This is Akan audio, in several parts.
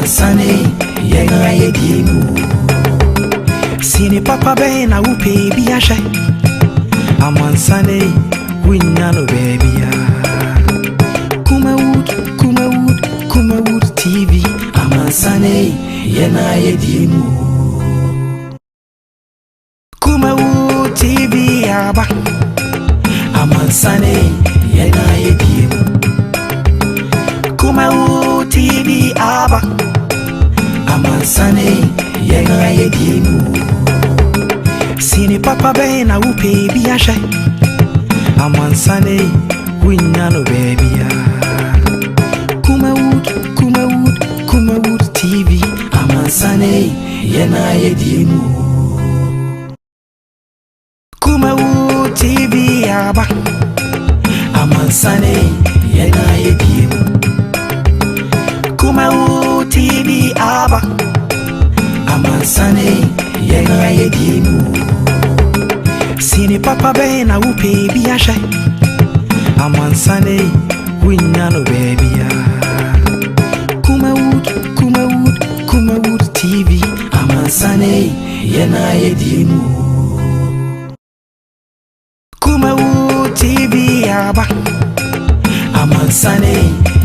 Amansane, yenga yedimu. Sini papa be na upe biashe. Amansane, winyano baby ya. Kumawood TV. Amansane, yenga yedimu. Kumawood TV aba. Amansane, yenga yedimu. Kumawood TV aba. Amansane, yenga yedimu. Sini papa be na upe biashe. Amansane, winyano baby ya. Kumawood TV. Amansane, yenga yedimu. Kumawood TV aba. Amansane, yenga yedimu. Kumawood TV aba. Amansane, yenga yedimu. Sini papa be na upe biashe. Amansane, winyano baby ya. Kumawood TV. Amansane, yenga yedimu. Kumawood TV aba. Amansane,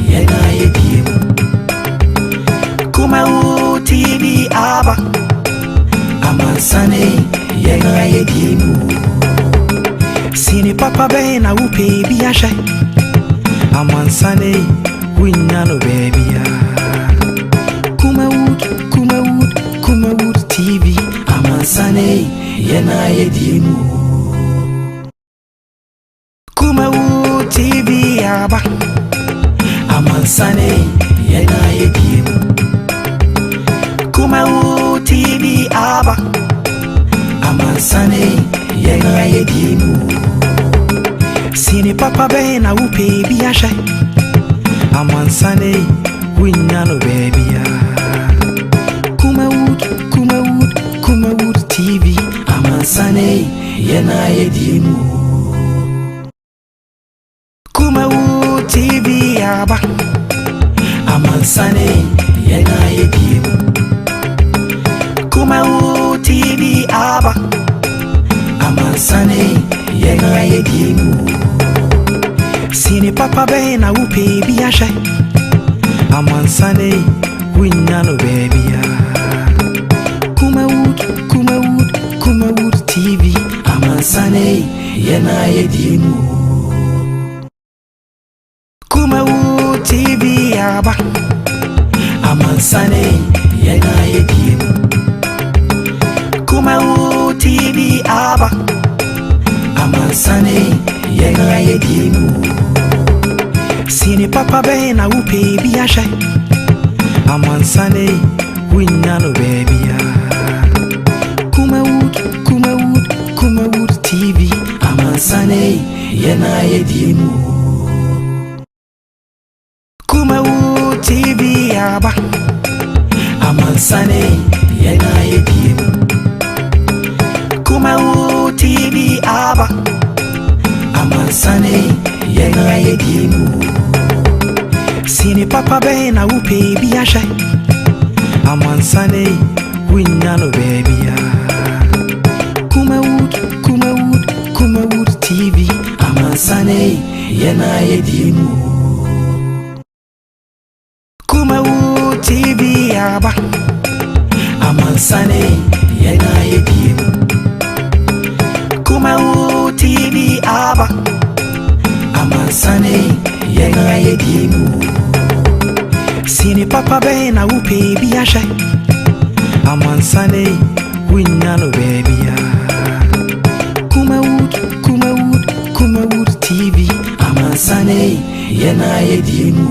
yenga yedimu. Kumawood TV aba. Amansane, yenga yedimu. Sini papa be na upe biashe. Amansane, winyano baby ya. Kumawood TV. Amansane, yenga yedimu. Kumawood TV aba. Amansane, yenga yedimu. Kumawood TV aba. Amansane, yenga yedimu. Sini papa be na upe biashe. Amansane, winyano baby ya. Kumawood TV. Amansane, yenga yedimu. Kumawood TV aba. Amansane, yenga yedimu. Kumawood TV aba. Amansane, yenga yedimu. Sini papa be na upe biashe. Amansane, winyano baby ya. Kumawood TV. Amansane, yenga yedimu. Kumawood TV aba. Amansane, yenga yedimu. Kumawood TV aba. Amansane, yenga yedimu. Sini papa be na upe biashe. Amansane, winyano baby ya. Kumawood TV. Amansane, yenga yedimu. Kumawood TV aba. Amansane, yenga yedimu. Kumawood TV aba. Amansane, yenga yedimu. Sini papa be na upe biashe. Amansane, winyano baby ya. Kumawood TV. Amansane, yenga yedimu. Kumawood TV aba. Amansane, yenga yedimu. Kumawood TV aba. Amansane, yenga yedimu. Sini papa be na upe biashe. Amansane, winyano baby ya. Kumawood TV. Amansane, yenga yedimu.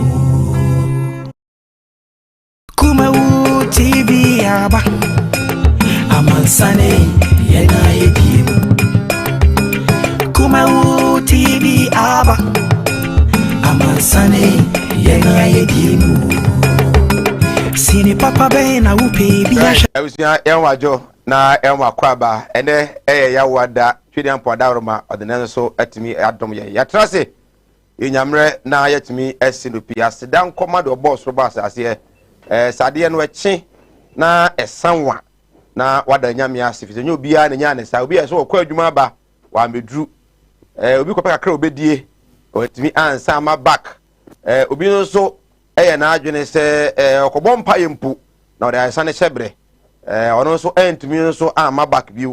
Kumawood TV aba. Amansane, yenga yedimu. Kumawood TV aba. Amansane, yenga yedimu. Sini papa be na upe biashe. Ewusia enwajo na enwa kwaba ene ya wada twedian podaroma odene so atimi adom ye yatrase enyamre na yatimi esinupi asedan komado boss ro bass ase sade no eche na esanwa na wada nyame ase fi nyo bia na nya ne sa obi so okwa adwuma ba wa medru obi kopeka kra obedie otimi ansa ma back obi no so na adwene se okobọ mpa yempu na ode ansa ne hyebre ono so entimi no so ama back bi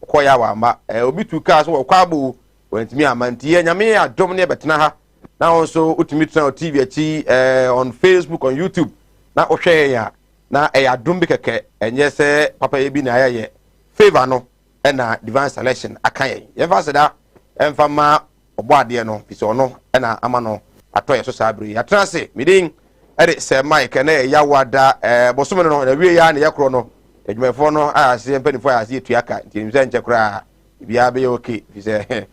koya wa ma obi tu ka so okwa abo wentimi amantie nyame adom ne betena ha na also utimi tena TV achi on Facebook, on YouTube na ohwe ya na adom bi keke enye se papa ye bi na ye favor no na divine selection akan ye fa se da emfa ma obo ade no fi so no na ama no atoye so sabri atra se midin ede se mike na ya wada bosom no na wie ya na ye kro no edwumefo no ase empanifo ase etuaka ntim se nche kra bia be okay fi se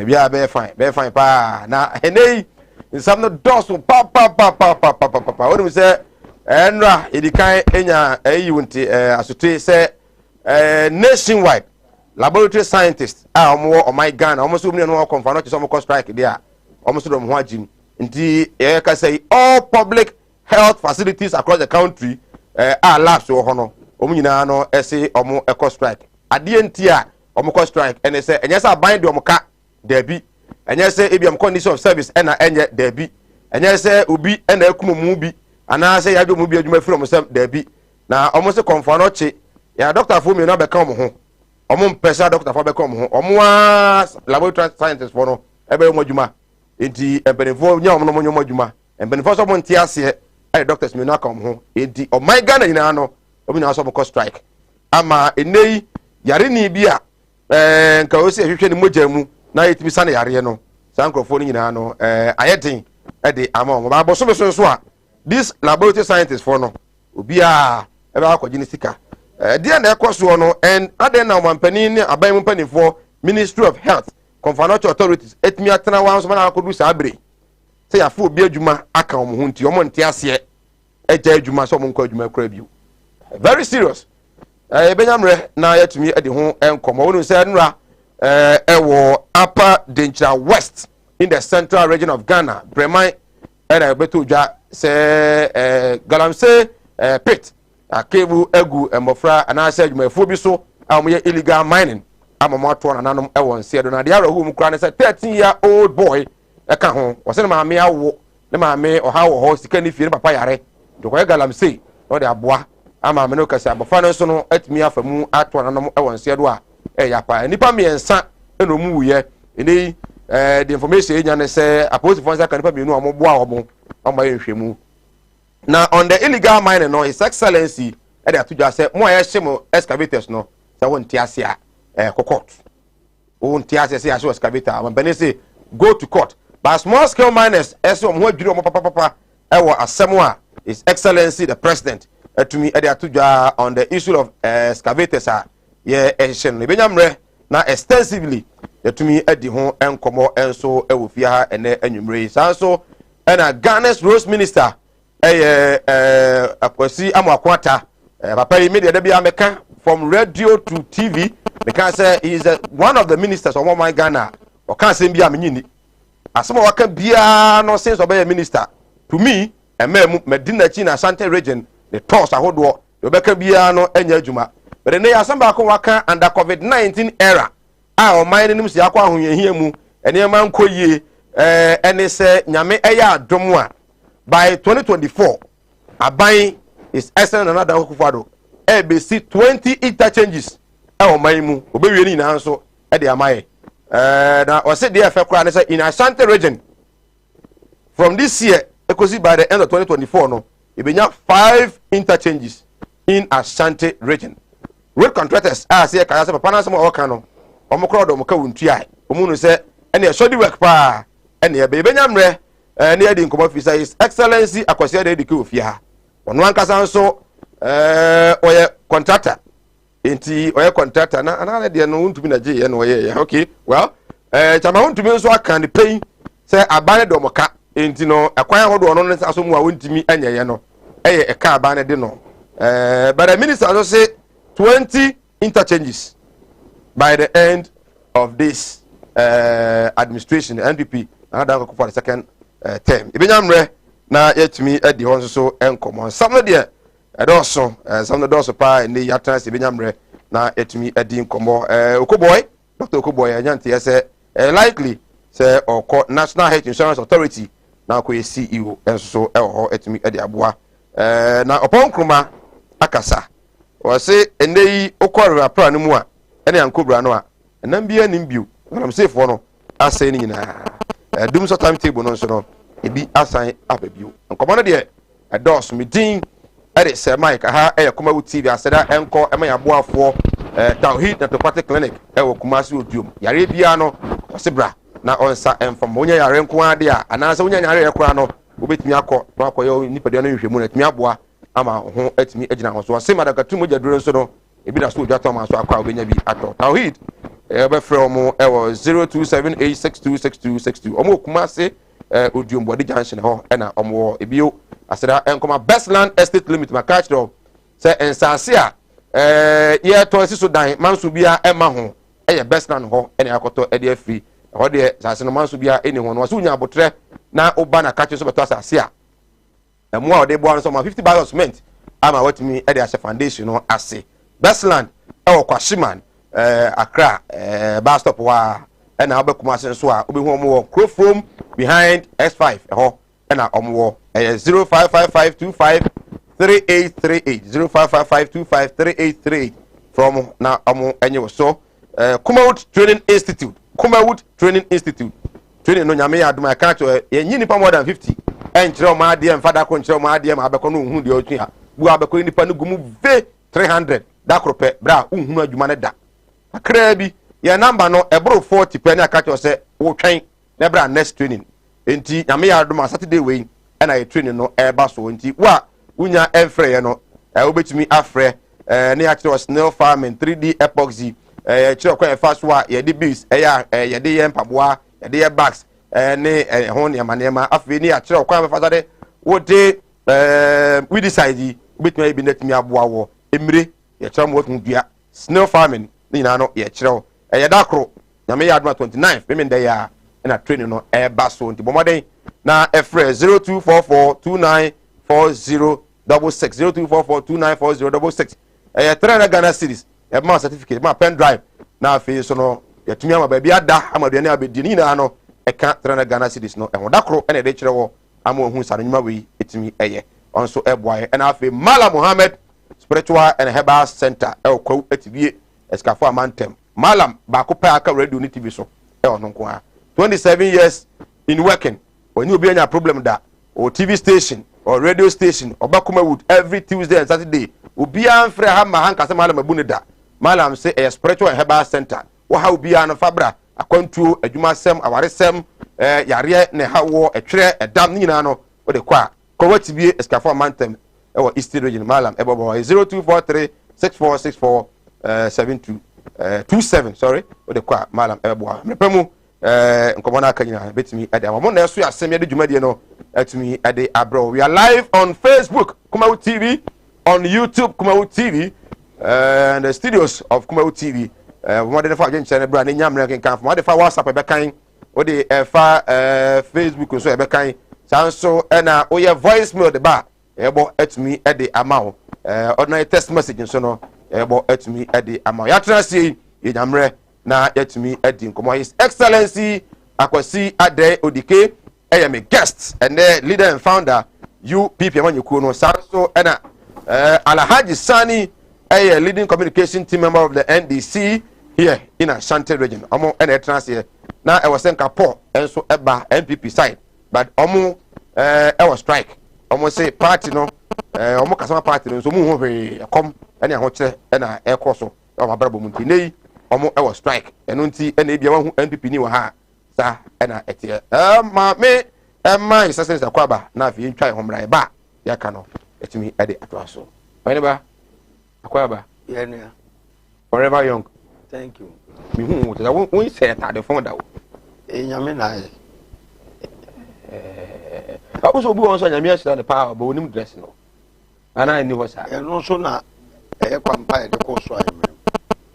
bia be fine pa na enei nsam no doso pa wonu se enra edikan enya ayiwunti asote se nationwide laboratory scientists omo o my Ghana omo so no confirm no so mo strike there omo so do mo agim nti ka say all public health facilities across the country labs wo ho no omo nyina no ese omo strike ade nti a omo strike ene se enye se bind omo ka dabi enye se ebiam condition of service ena enye dabi enye se obi ena akumu bi ana se yadwo mu bi adwuma firi omo se dabi na omo se confirm no chi ya doctor fo mi no be ka omo ho omo mpesa doctor fo be ka omo ho omo laboratory scientists fo no ebe mo adwuma enti empenifo nya omo no mo nyomo adwuma empenifo so mo nti ase doctors mi no ka omo ho enti o my Ghana nyina no obi na so mo strike ama enei yare ni bia nka o se hwehwe ni mogya mu na yetimi sane yare no sankrofo ni nyina no ayedin de ama o ba boso so a this laboratory scientists for no obi a ebe akwaji ni sika dia na ekoso no and aden na mampani ni aban mu panifo Ministry of Health Confederate Authorities etimi atena wan so na akodu sabre se ya fo obi adwuma aka omo ho nti omo nte ase eja adwuma so omo nkwa adwuma kra biu very serious benyamre na yatumi edi ho enkomo wonu se nra ewo Upper Denchira West in the Central Region of Ghana Breman era beto dwa se galamse pit akebu egu emofra anase adwumafo bi so amoye illegal mining amamo ato na nanom ewo nse do na de arahu mu kra ne se 13-year-old boy eka ho wose ne maame awo ne maame oha wo ho sika ni fie ne papa yare dokoye galamse no de aboa ama me no kasa abofa no so no atimi afamu ato na nanom ewo nse do a ya pa nipa miensa eno mu wuye eni the information enya ne se apose fonsa kan nipa mienu amoboa omo yenhwemu na on the illegal mining no his excellency e dey atudwa se mo aye shemo excavators no se won ti ase a court won ti ase se aso excavator am bene say go to court but small scale miners ese omo adwiri omo papa wo asemo a his excellency the president atumi e dey atudwa on the issue of excavators a ye ehye no benyamre na extensively yatumi edi ho enkomo enso ewofia ha ene anwumre sanso ena Ghana's Rose Minister akwasi amakwata papa yi media da bia meka from radio to TV because he is one of the ministers of my Ghana o kan sem bia menyini asema waka bia no since obey minister to me emem medina chi na Ashanti region the toss ahodo obeka bia no enya adwuma but ne asamba ko waka under COVID-19 era o mine nim si akwa ahoyehia mu ene ma nkoyie ene se nyame eya adom a by 2024 aban is excellent another okufado ebc 20 interchanges o mine mu obewie ni na nso e de amaye na o se de efe kura ne se in Ashanti region from this year ekosi by the end of 2024 no ebenya 5 interchanges in Ashanti region. Road contractors say kaya se papa na se mo no omokro do moka wontua omunu se ene e shodi work pa ene e be benyamre ne edi nkomo officer his excellency akwase de dike ofia ono ankasa nso oye contractor enti oye contractor na ana de no ntumi na je ye no oye okay well chama ntumi nso aka ne pay se abane do moka enti no ekwan hodo no nso mu a wontumi anya ye no eye e ka abane de no but the minister also say 20 interchanges by the end of this administration, the NPP, another for the second term. Ibinyamre, na yetumi edi ho so enkomo sam no de edoso sam no doso pa ndi yatan se benyamre na yetumi edi nkomo okoboy Dr. Okoboy anyante yese likely say oko National Health Insurance Authority na ko CEO enso ho etumi edi aboa na opon akasa o se enei okorra pra no mu a ene yankobra no a enam bia nim bio nam sefo no asai ni nyina dum so timetable no so no ebi asan ababio nkomo no de edos medin ede se Mike ha Kumawood TV aseda enko ema yaboafo Tawhid Naturopathic Clinic ewo Kumasi Odium yare bia no osebra na onsa enfam onya yare nko ade a anansa onya yare ekora no obetumi akọ no akoyo nipadua no hwehwemu na tumi aboa ama ho atumi agina ho so asema daga tumo jaduro nso no ebi da so odwato ma so akwa obenya bi ato Tawhid be frɛ omo ewo 0278626262 omo Kumasi Odium body junction ho na omo ebio aseda enkoma Bestland Estate Limit makachro se ensase a ye to asiso dan manso bia ema ho eye Bestland ho ene akoto ede afri ho de sase no manso bia ene ho no so nya abotre na oba na kache so beto asase a emu a ode bo an so ma 50 bags of cement ama watimi ede ashe foundation no ase Bestland ewo kwashiman Accra bus stop wa ena obekuma ase so a obehu omo wo from behind S5 ho ena omo wo 055525 3838 0555253838 from na omo enye so Kumawood Training Institute training no nyame ya aduma ka to yenyi nipa more than 50 enkyere o ma de mfada ko nkyere o ma de ma abekọ no hu de otu a bu abekọ nipa no gumu v 300 da krope bra unhunu adwuma ne da akra bi ye number no ebro 40 pe na ka to se wo twen na bra next training enti nyame ya aduma Saturday we na ye training no eba so enti wa unya enfre ye no obetumi afre ne ya kire snail farming 3D epoxy kire kwa fast wa ye de bees ye de ye mpaboa ye de ye bags ne ho ne manema afi ne ya kire kwa fast de wo de we decide obetumi bi netumi aboa wo emire ye kire mo dua snail farming ni nyina no ye kire ye dakro nyame ya aduma 29 me mende ya na training no eba so nti bomoden na efre 0244294066 0244294066 300 Ghana cedis ma certificate ma pen drive na afi so no yatumi ama ba bia da amaduane abedi ni na no eka 300 Ghana cedis no ho dakro ene de kire wo ama ohun sa nyuma we etimi eye onso eboaye ena afi Mala Muhammad Spiritual and Herbal Center kwa etibie eskafo amantem Malam ba ko pa aka radio ni TV so ono nko a 27 years in working when you be any problem that or TV station or radio station or Kumawood every Tuesday and Saturday obi anfre ha ma hanka se Malam abune da Malam say a Spiritual and Herbal Center wo ha obi an fabra akwantuo adwumasem awaresem yare ne ha wo etwere edam nyina no wo de kwa watibie eskafo amantem ewo East Region Malam ebobo 0243646472 sorry wo de kwa Malam ebobo mepemu nkomo na akanyina betimi ade amamo na eso asem yade dwumadie no atumi ade abro. We are live on Facebook Kumawood TV, on YouTube Kumawood TV, and the studios of Kumawood TV. Mo de fa agent channel bra na nyamre kan mo de fa WhatsApp e be kan o de fa Facebook so e be kan sanso na o ye voice mail de ba ebo atumi ade amawo ordinary text message so no ebo atumi ade amawo ya transi ye nyamre na yatumi adi nkomo His Excellency Akwasi Ade Odike my guest and the leader and founder UPP Amanyuku no sanso na Alhaji Sani leading communication team member of the NDC here in Ashanti region omo na transi na e was Kapo enso eba NPP side but omo was strike omo say party no omo kasama party no so mu ho hwe kom na ho kire na e koso omo abrabo mu ntinei omo was strike eno nti na ebia wahu NPP ni wa ha sa na etie ma me ma isase kwaba na afi ntwa homra ba ya ka no etimi ade atwaso wani ba akwaba yeah forever young. Thank you. Me hu ta won say ta de fon da wo Nyame na ye also bi won so nyame asira ne pa ba wonim dress no ana ni ho sa no so na kwampa de ko so ayi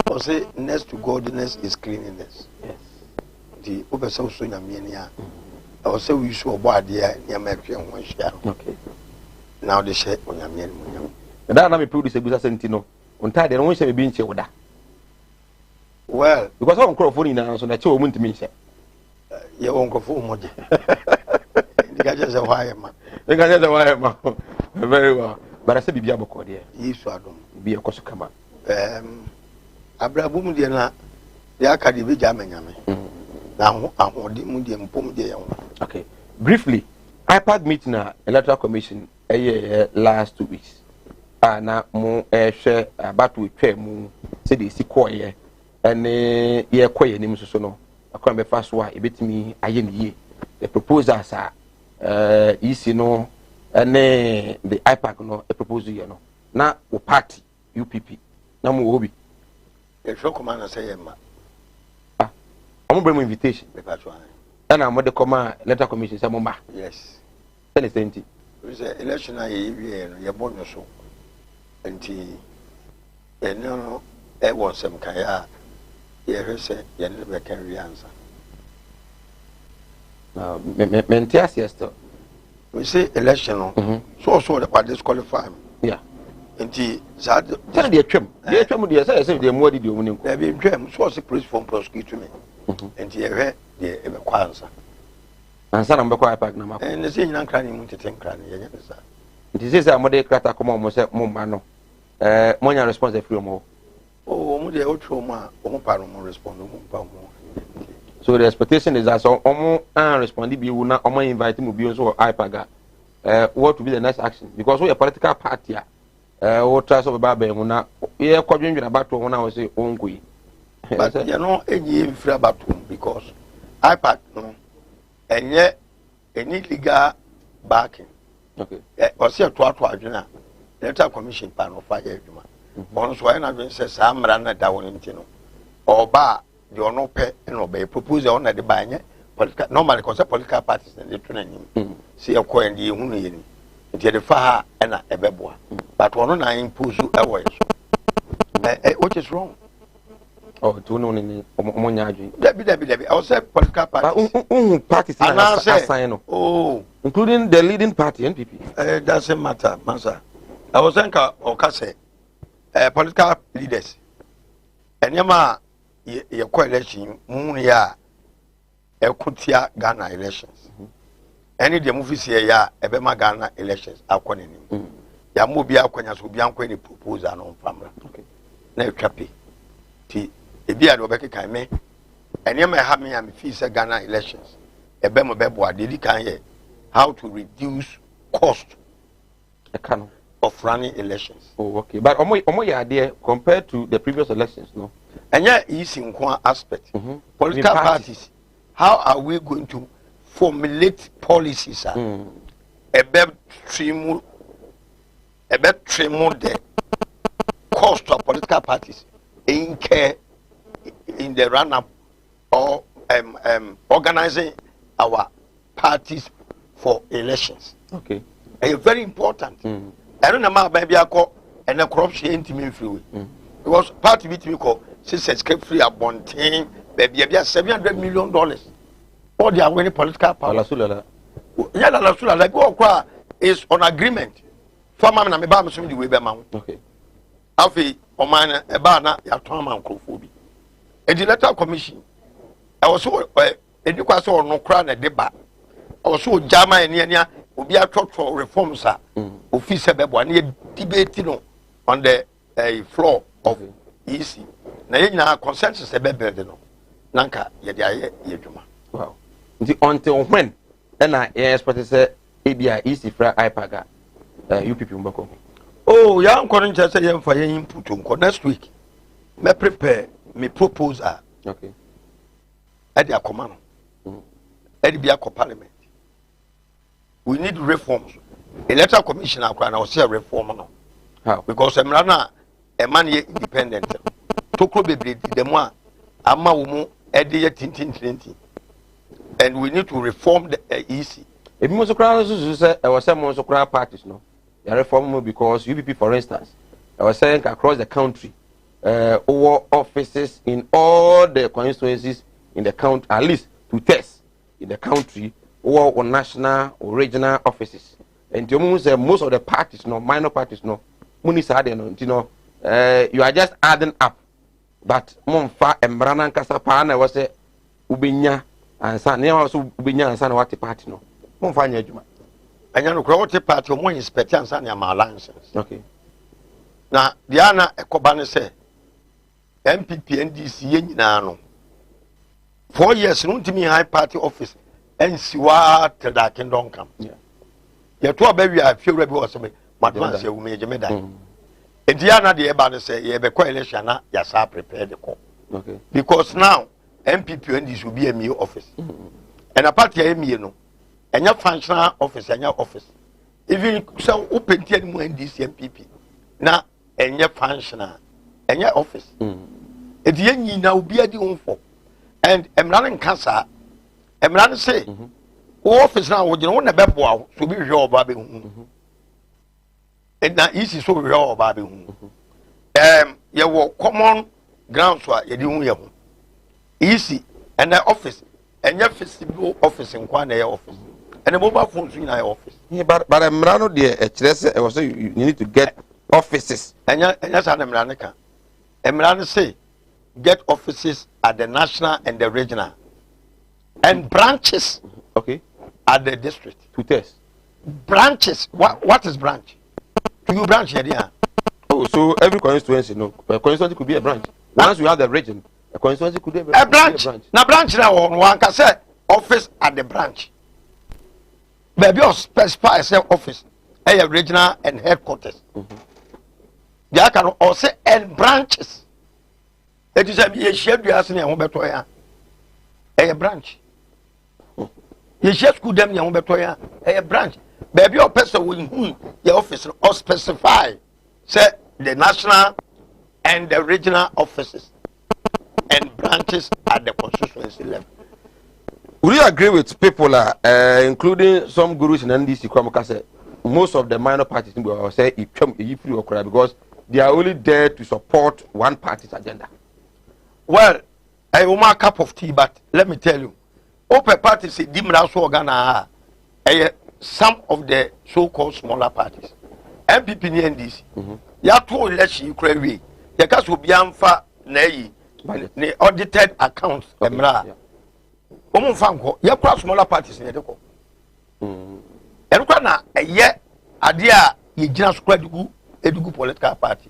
o say next to godliness is cleanliness. Yes. The obesa so nyame ni a was say we saw body near my one share. Okay. Now the share on your man. And that me produce a good sentino. On time, they don't say being chilled. Well, because I'm crowdfunding now, so that you won't mean say. You won't go for money. The guy just a wire man. The guy just a wire man. Very well. But I said, be able to be a Kosukama. Abrabum Diana, the Academy Jammy. Now, I'm Mudium Pum. Okay. Briefly, IPAD meeting electoral commission a year last 2 weeks. Now, more share about with Tremu, said the sequoia, and ye quay names so no. I can't be fast why a bit me a ye. The proposals are easy no, and the IPAC no, a proposal, you know. Now, o party, UPP, no more hobby. The show commander say, I'm going to bring invitation. And I'm going to come letter commission, some more. Yes. Then it's empty. It's an election, you're born so. And no, it was some kaya. You say, you never can answer. Mentias, yes, we say election, so the party disqualify. Yeah. And he said, tell the trim. The trim, I say, the more did you win. There be trim, so a police from prosecute me. And he read the answer. And son, I'm quite back now. And the same young cranny to think cranny. It is a model crata come on, Mose Mumano. Monia response a few more. Oh, the old trauma, respond. So the expectation is that so responding be will not invite him to be also IPAGA. What will be the next action? Because we are a political party. What tries of Baba will not hear quadring about when I was say only. But you know, any free about because IPAC no, and yet any legal backing. Okay. Or see a twat, letter commission panel fire. Once when I've been said, Sam ran at down in Tino or bar. You no pay and obey proposal on the buying normally because a political parties and the training. See a coin the union. It's the far and a beboa. But one I impose you away. What is wrong? Oh, to know in Monyaji. Debbie. I was a political party. Parties and I oh, including the leading party, NPP. Doesn't matter, Massa. I was thinking of Casse, political leaders. And Yama. Your coalition, Munia, Ekutia Ghana elections. Any the movies here, Ebema Ghana elections are calling him. Yamubia Quenas will be unquainted proposal on family. Okay. No trappy. T. Ebia Rebecca Kame. And you may have me and fees Ghana elections. Ebema Beboa did he how to reduce cost of running elections. Oh, okay. But Omo idea compared to the previous elections, no? And yet, is in one aspect. Political parties, how are we going to formulate policies? A bed trim the cost of political parties in care in the run up or organizing our parties for elections. Okay. And very important. I don't know maybe I call and a corruption intimate free. Because party with me call since free a bonting, baby, $700 million. All they are winning political power. La Sula like go is on agreement. Farmer and Mabam soon the Weber Mount. Okay. Alfie, or mine, a banner, your Tom and Crowfobi. A electoral commission. I was so a saw no crown at debate. I was so Jama and Yania will be a talk for reforms, sir. Officer Bebo, debating on the floor of EC. Now, consensus a better than Nanka, Yedima. Wow. Until when? And I expect to say, ABI easy for IPAGA, UPP Mbako. Oh, young Corinth say for your input next week. Me prepare me proposal. Okay. At their command. At the parliament. We need reforms. Electoral commissioner can also reform now. How? Because I'm not a man independent. Toko baby the moi ama wumu edi tintin and we need to reform the EC. If you want say I was saying most parties no. You reform because UPP for instance I was saying across the country over offices in all the constituencies in the country at least to test in the country or national or regional offices. And you say most of the parties, no minor parties, no money adding, you know, you are just adding up. But Monfa and Branan Casapana was a Ubinya and San also Ubinya and San Wati party, no. Monfa Yajuma. And you know, Crowty party, more inspector and San Yama license. Okay. Now, Diana Ekobane say, MPP NDC Nano. 4 years, no to me high party office, and Siwa till that can don't come. Yeah. Your 2 baby, I feel rebel or something. Madman say, we made a medal. And Diana, the Ebane say, you have a coalition, Yasa prepare the call. Okay. Because now, MPP NDC will be a new office. And a party, you know, and your functional office, and your office. Even so, open 10 more NDC MPP. Now, and your functional, and your office. It's yen now be a deal for. And I'm running cancer. I'm running say, office now, you know, never wow, so be your baby. And now easy so your baby. You will common grounds where you do easy, and the office, and your physical office in one office, and the mobile phones in our office. Yeah, but I'm running there, also you need to get offices. And yes, I'm running. I'm running say, get offices at the national and the regional, and branches. Okay. At the district. To test. Branches. What is branch? To you branch here. Oh, so every constituency, no, a constituency could be a branch. Once you have the region, a constituency could be a branch. Now branch now one can say office at the branch. Maybe you specify say office, a regional and headquarters. There can also and branches. It is a shape you ask me a branch. You just could them young better a branch. Baby or person with whom your office or specify say the national and the regional offices and branches at the constituency level. Would you agree with people, including some gurus in NDC, Kwamaka, most of the minor parties will say because they are only there to support one party's agenda? Well, I will make a cup of tea, but let me tell you, open parties say Dimra some of the so-called smaller parties. MPP NDC. Ya two election Ukraine. Ya kaso biamfa ne audited accounts emra. Omo fanko ya kwa smaller parties ne deko. Enukwa na eye ade a ye gina squad edugu political party.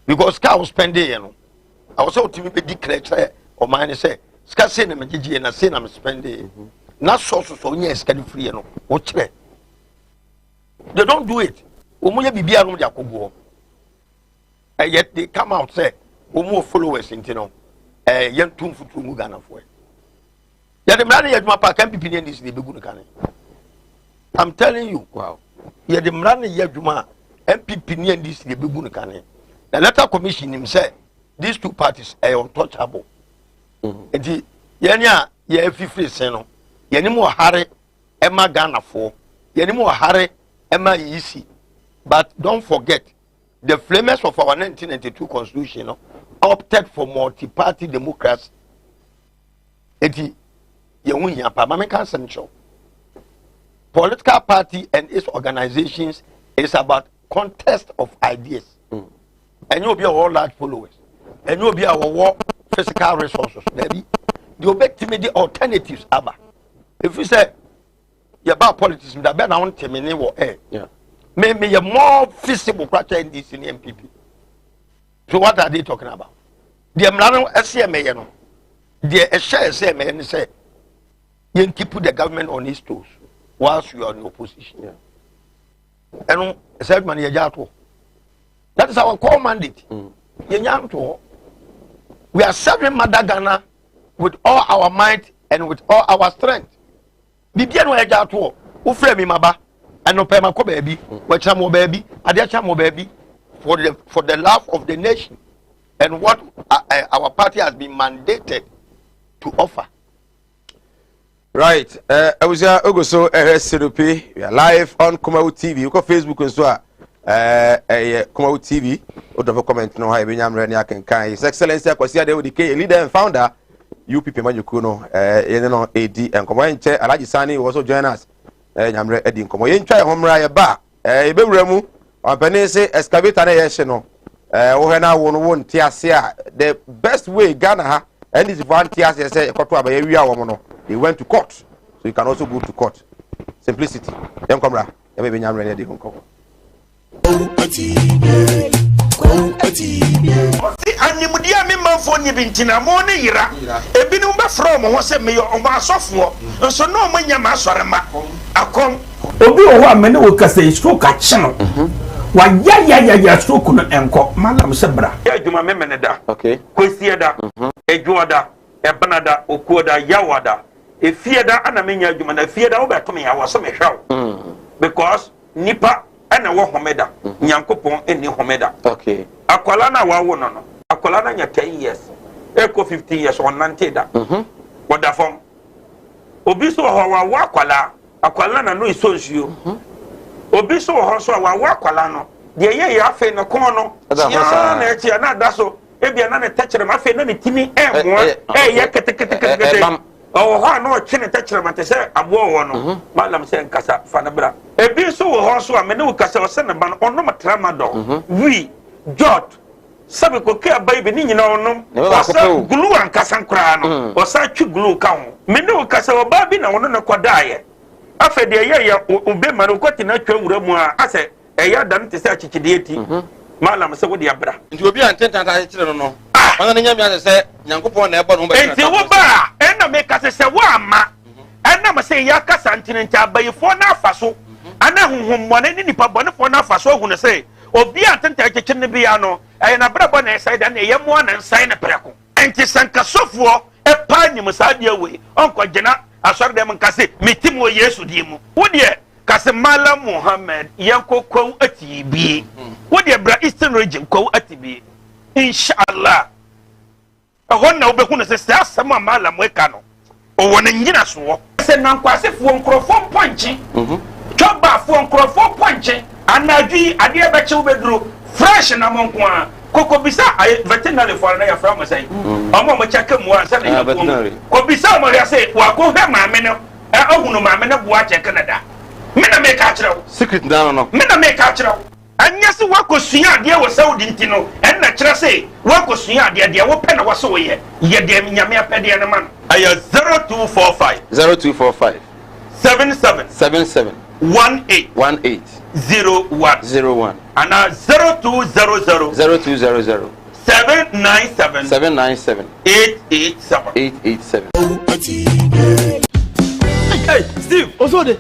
Because ka was spending you know. I was so to be declare or mine say ska say na megigi na say na me spending. Na so nya ska free you know. O kire. They don't do it. Omuye bibia no dia kogo. And yet they come out say omo followers intino. Yen tumfutu mu Ghana for. Ya de mrane yaduma pa kan pipi ndis ne begu kan. I'm telling you. Wow. Ya de mrane yaduma MPP ndis ne begu kan. The letter commission him say these two parties are untouchable. Enti yenya ye fifiri sen no. Yeni mo hare ema Ghana for. Yeni mo hare ema yisi. But don't forget, the framers of our 1992 constitution opted for multi-party democracy. Eti yehunya pa mama kan central. Political party and its organizations is about contest of ideas. And you'll be all large followers. And you'll be our physical resources. Maybe the objective alternatives aba. If you say you're about politics, that better not terminate war air. Yeah. Maybe a more visible practice in this in the MPP. So what are they talking about? The Amrano SCMA, you know, the share SCMA and say, you keep the government on its toes whilst you are in opposition. Yeah. And said man, that is our core mandate. We are serving Mother Ghana with all our might and with all our strength. Bibiano Ejato, Ufremi Maba. And no pema ko baby, wachamo baby, adiachamo baby, for the love of the nation, and what our party has been mandated to offer. Right. I was Ogoso RSCDP. We are live on Kumawood TV. You go Facebook and so Kumawood TV. Don't comment no how you am ready. I can His Excellency Kwasi Adewodike, leader and founder UPP Majuku no no AD and come enche Alaji Sani also join us nyamre edi nkomo ye ntwa homra ye ba ebewura mu opane say excavator na ye hye no wo he na wo no wo ntiase a the best way Ghana ha and this volunteers say ekoto aba ye wi awo no they went to court, so you can also go to court. Simplicity dem komra e be nyamre edi nkomo animudia me manfo ni bintina mo ne yira ebinu be from ho se me yo omo asofo nso no mo nya ma asorema akom obi o wa me ne wo kasa stroke a che no wa ya stroke no enko malam se bra ya djuma me me ne da okay kwesi da ejuoda ebanada okuoda yawada efieda ana me nya djuma na fieda wo be to me ya wo so me hwaw because nipa ana wo homeda nyankopon eni homeda okay akwala na wawo no akwala na nya 10 years eko 15 years on nanteda woda fom obi so ho wa akwala na no isonsuo obi so ho so wa akwala no de ye ya fe no kon no ya na echi na da so ebia na ne techere ma fe na ne timi emo ye kete oh ha no chine techere ma te se abo wo no malam se nkasa fa na bra ebi so ho so a me ne wo kasa o se ne ba no ono matrama do wi jot sabe ko ke baby ni nyina onom wasa glue ankasa nkra no wasa twi glue ka ho me ne wo kasa o ba bi na wono ne kodaaye afa de ye obe ma no kwati na twa wura mu a ase eya dan te se achichide eti malam se wo de abra nti obi antenta ta chire no no wana ne nyame ase nyankopon na ebo no ba enti wo ba ena me kasa se wo ama ena ma se ya kasa ntinenta abayifo na afaso ana honhom mo ne nipa bone fo na afaso hu ne se obi antenta kyekyere ne bia no na brabo na sai da na yemo na nsan na preko enti sankasofo pa nyim sa de we onko gena asor dem nkase metim wo Yesu di mu wo de kase Malam Muhammad yankokwa atibi wo de bra Eastern region kwa atibi inshallah ahonna obehu na se asama Malam we ka no o wona nyina so se nankwase fo nkrofo ponche choba fo nkrofo ponche anadwi ade e beche ubeduru fresh na monkwa koko bisa veterinary for na ya from say omo mo check mu ansa na ya ko bisa mo ya say wa ko he maame no ohunu maame no boa check Canada me na me ka kire secret down no me na me ka kire anya se wa ko sua ade wo Saudi ntino en na kire say wa ko sua ade wo pe na wo so ye de nyame apede ne man aya 0245 77 18 01 and 0200 797 887 hey Steve osode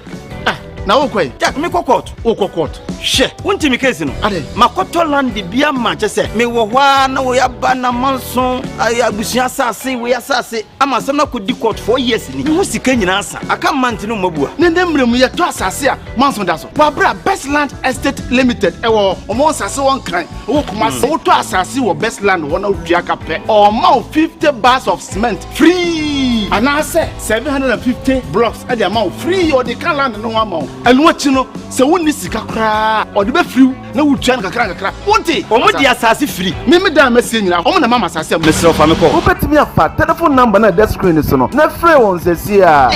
na wo kwai jak me kokot wo kokot she wonti mi case no ade makoto land bia ma che se me wo hwa na wo ya ba na manso abusia asase wo ya asase ama sam na kodi court 4 years ni wo sika nyina asa aka mante no mabua ne ndemrem ye to asase a manso da so wa bra Best Land Estate Limited ewo omo asase won kan wo kuma se wo to asase wo Best Land wo na odua ka pe o ma 50 bars of cement free ana se 750 blocks ade ma free o de kan land no wa ma enu achi no se woni sika kra o de be free na wutua na kakra wonte omo di asase free me da masie nyina omo na mama asase mesro fa me ko obetimi afa telephone number na desk screen so no na free won sesia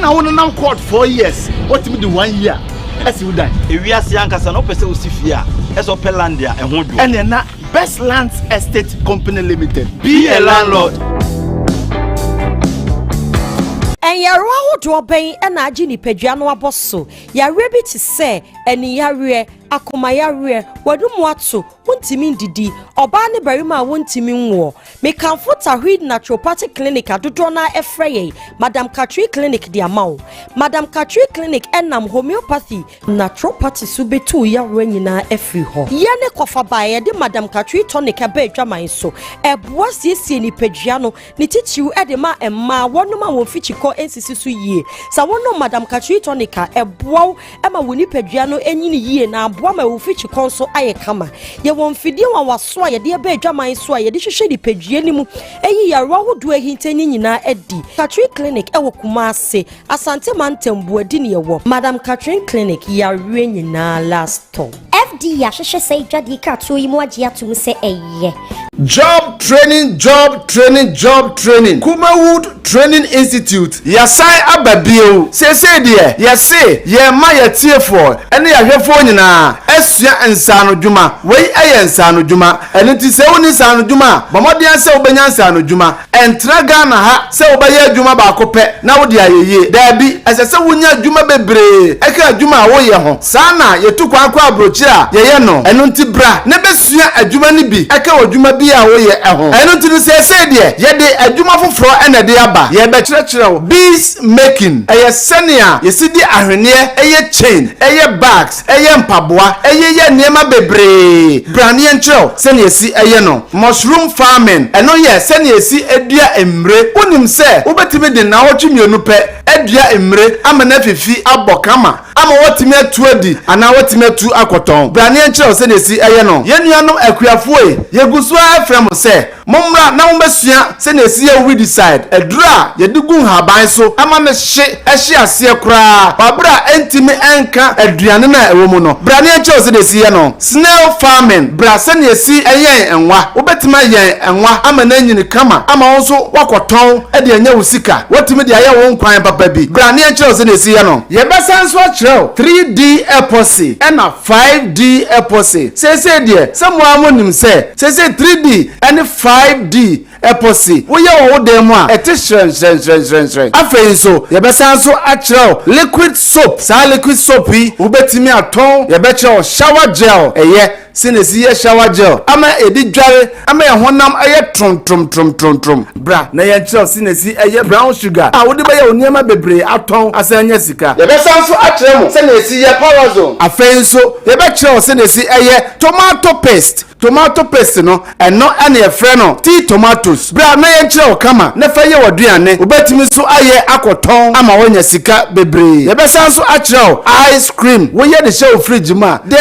na won na court 4 years what me the 1 year as you die ewiase ankasa no pese osifia eso pelandia ehun du ene na Best Lands Estate Company Limited be a landlord. And yaro ahodo ben na agi ni padua no aboso yare bi ti se eni yare akoma yare wadumu ato wontimi ndidi oba ne barima wontimi nwo me kanfo tahwid naturopathic clinic adodo na efreye Madam Katri clinic di amao Madam Katri clinic enam homeopathy naturopathy subetu yare nyina efri ho ye ne kofa bae de Madam Katri tonic aba adwaman so eboa siesie ni padua no ni titiw de ma emma wonoma won fichiko ensisi so yie sa wono Madam Katri tonic eboa ema woni padua no enyini yie na aboa ma wo fichiko so aye kama ye won fidie wa waso a ye de aba adwaman so a ye de hwehwe di padua ni mu eyi yarwa hodo ahintani nyina edi Katri clinic ewo Kumase Asante Mantembu adi ne yewo Madam Katri clinic yarwe nyina last time FD ya hwehwe sei dwade ka to yi mu agye atum se eye Job training. Kumawood Training Institute. Yasai ababio. Say dear. Yase. Ye ma ye tiefo. Ene ya hwefo nyina. Esua ensano dwuma. Wei eye ensano dwuma. Ene ti se woni ensano dwuma. Bamodian se obenya ensano dwuma. Entra Ghana ha se obaye dwuma ba kope na wo de ayeye. Dabi esese wonya dwuma bebre. Eka dwuma wo ye ho. Sana ye tu kwa abrochi a ye no. Eno nti bra. Ne besua adwuma ni bi. Eka wo dwuma bi a wo ye ho. Eno nti se de ye de adwuma foforo ene de aba. Ye be kyerɛkyerɛ bees making. Eye senia ye sidi ahwene eye chain, eye bags, eye mpaboa, eye ye niema bebre. Brane enkyerɛw senia si eye no. Mushroom farming. Eno ye senia si edua emre. Unim se wobetimi de na wotwe mienu pe edua emre amana fifi abokama. Ama wotimi atu adi ana wotimi atu akoton. Brane enkyerɛw senia si eye no. Ye nuanom akuafoe ye guso afrem se momra na wombesua senia si ye we decide. Edura ye digu haban so ama me hye ase kura babra entimi enka aduane na ewo mu no. Brane enkyerɛw senia si ye no. Snail farming. Bra senia si eye enwa. Wobetima yen enwa ama na nyini kama ama wonso wakoton e de anya wusika. Wotimi de aye won kwan papa bi. Brane enkyerɛw senia si ye no. Ye besanso akyerɛw 3D epoxy ena 5D epoxy. Sese de samu amonim se sese 3D and 5D epoxy wo ye wo dem a ete shren afei so ye besanso akyerɛw liquid soap. Sa liquid soap yi wo betimi aton ye bekyerɛw shower gel eye sinesi ye shower gel ama edi dware ama ye honam eye trom bra na ye kyerɛw sinesi eye brown sugar a wo de ba ye oniema bebre aton asanya sika. Ye besanso akyerɛw mo sinesi ye powerzo. Afei so ye bekyerɛw sinesi eye tomato paste no eno ene ye frɛ no tea tomatoes. Bra na ye kyerɛw kama na fa ye woduane obetimi so aye akoton ama wonya sika bebre. Ye besanso akyerɛw ice cream wo ye de hye fridge ma de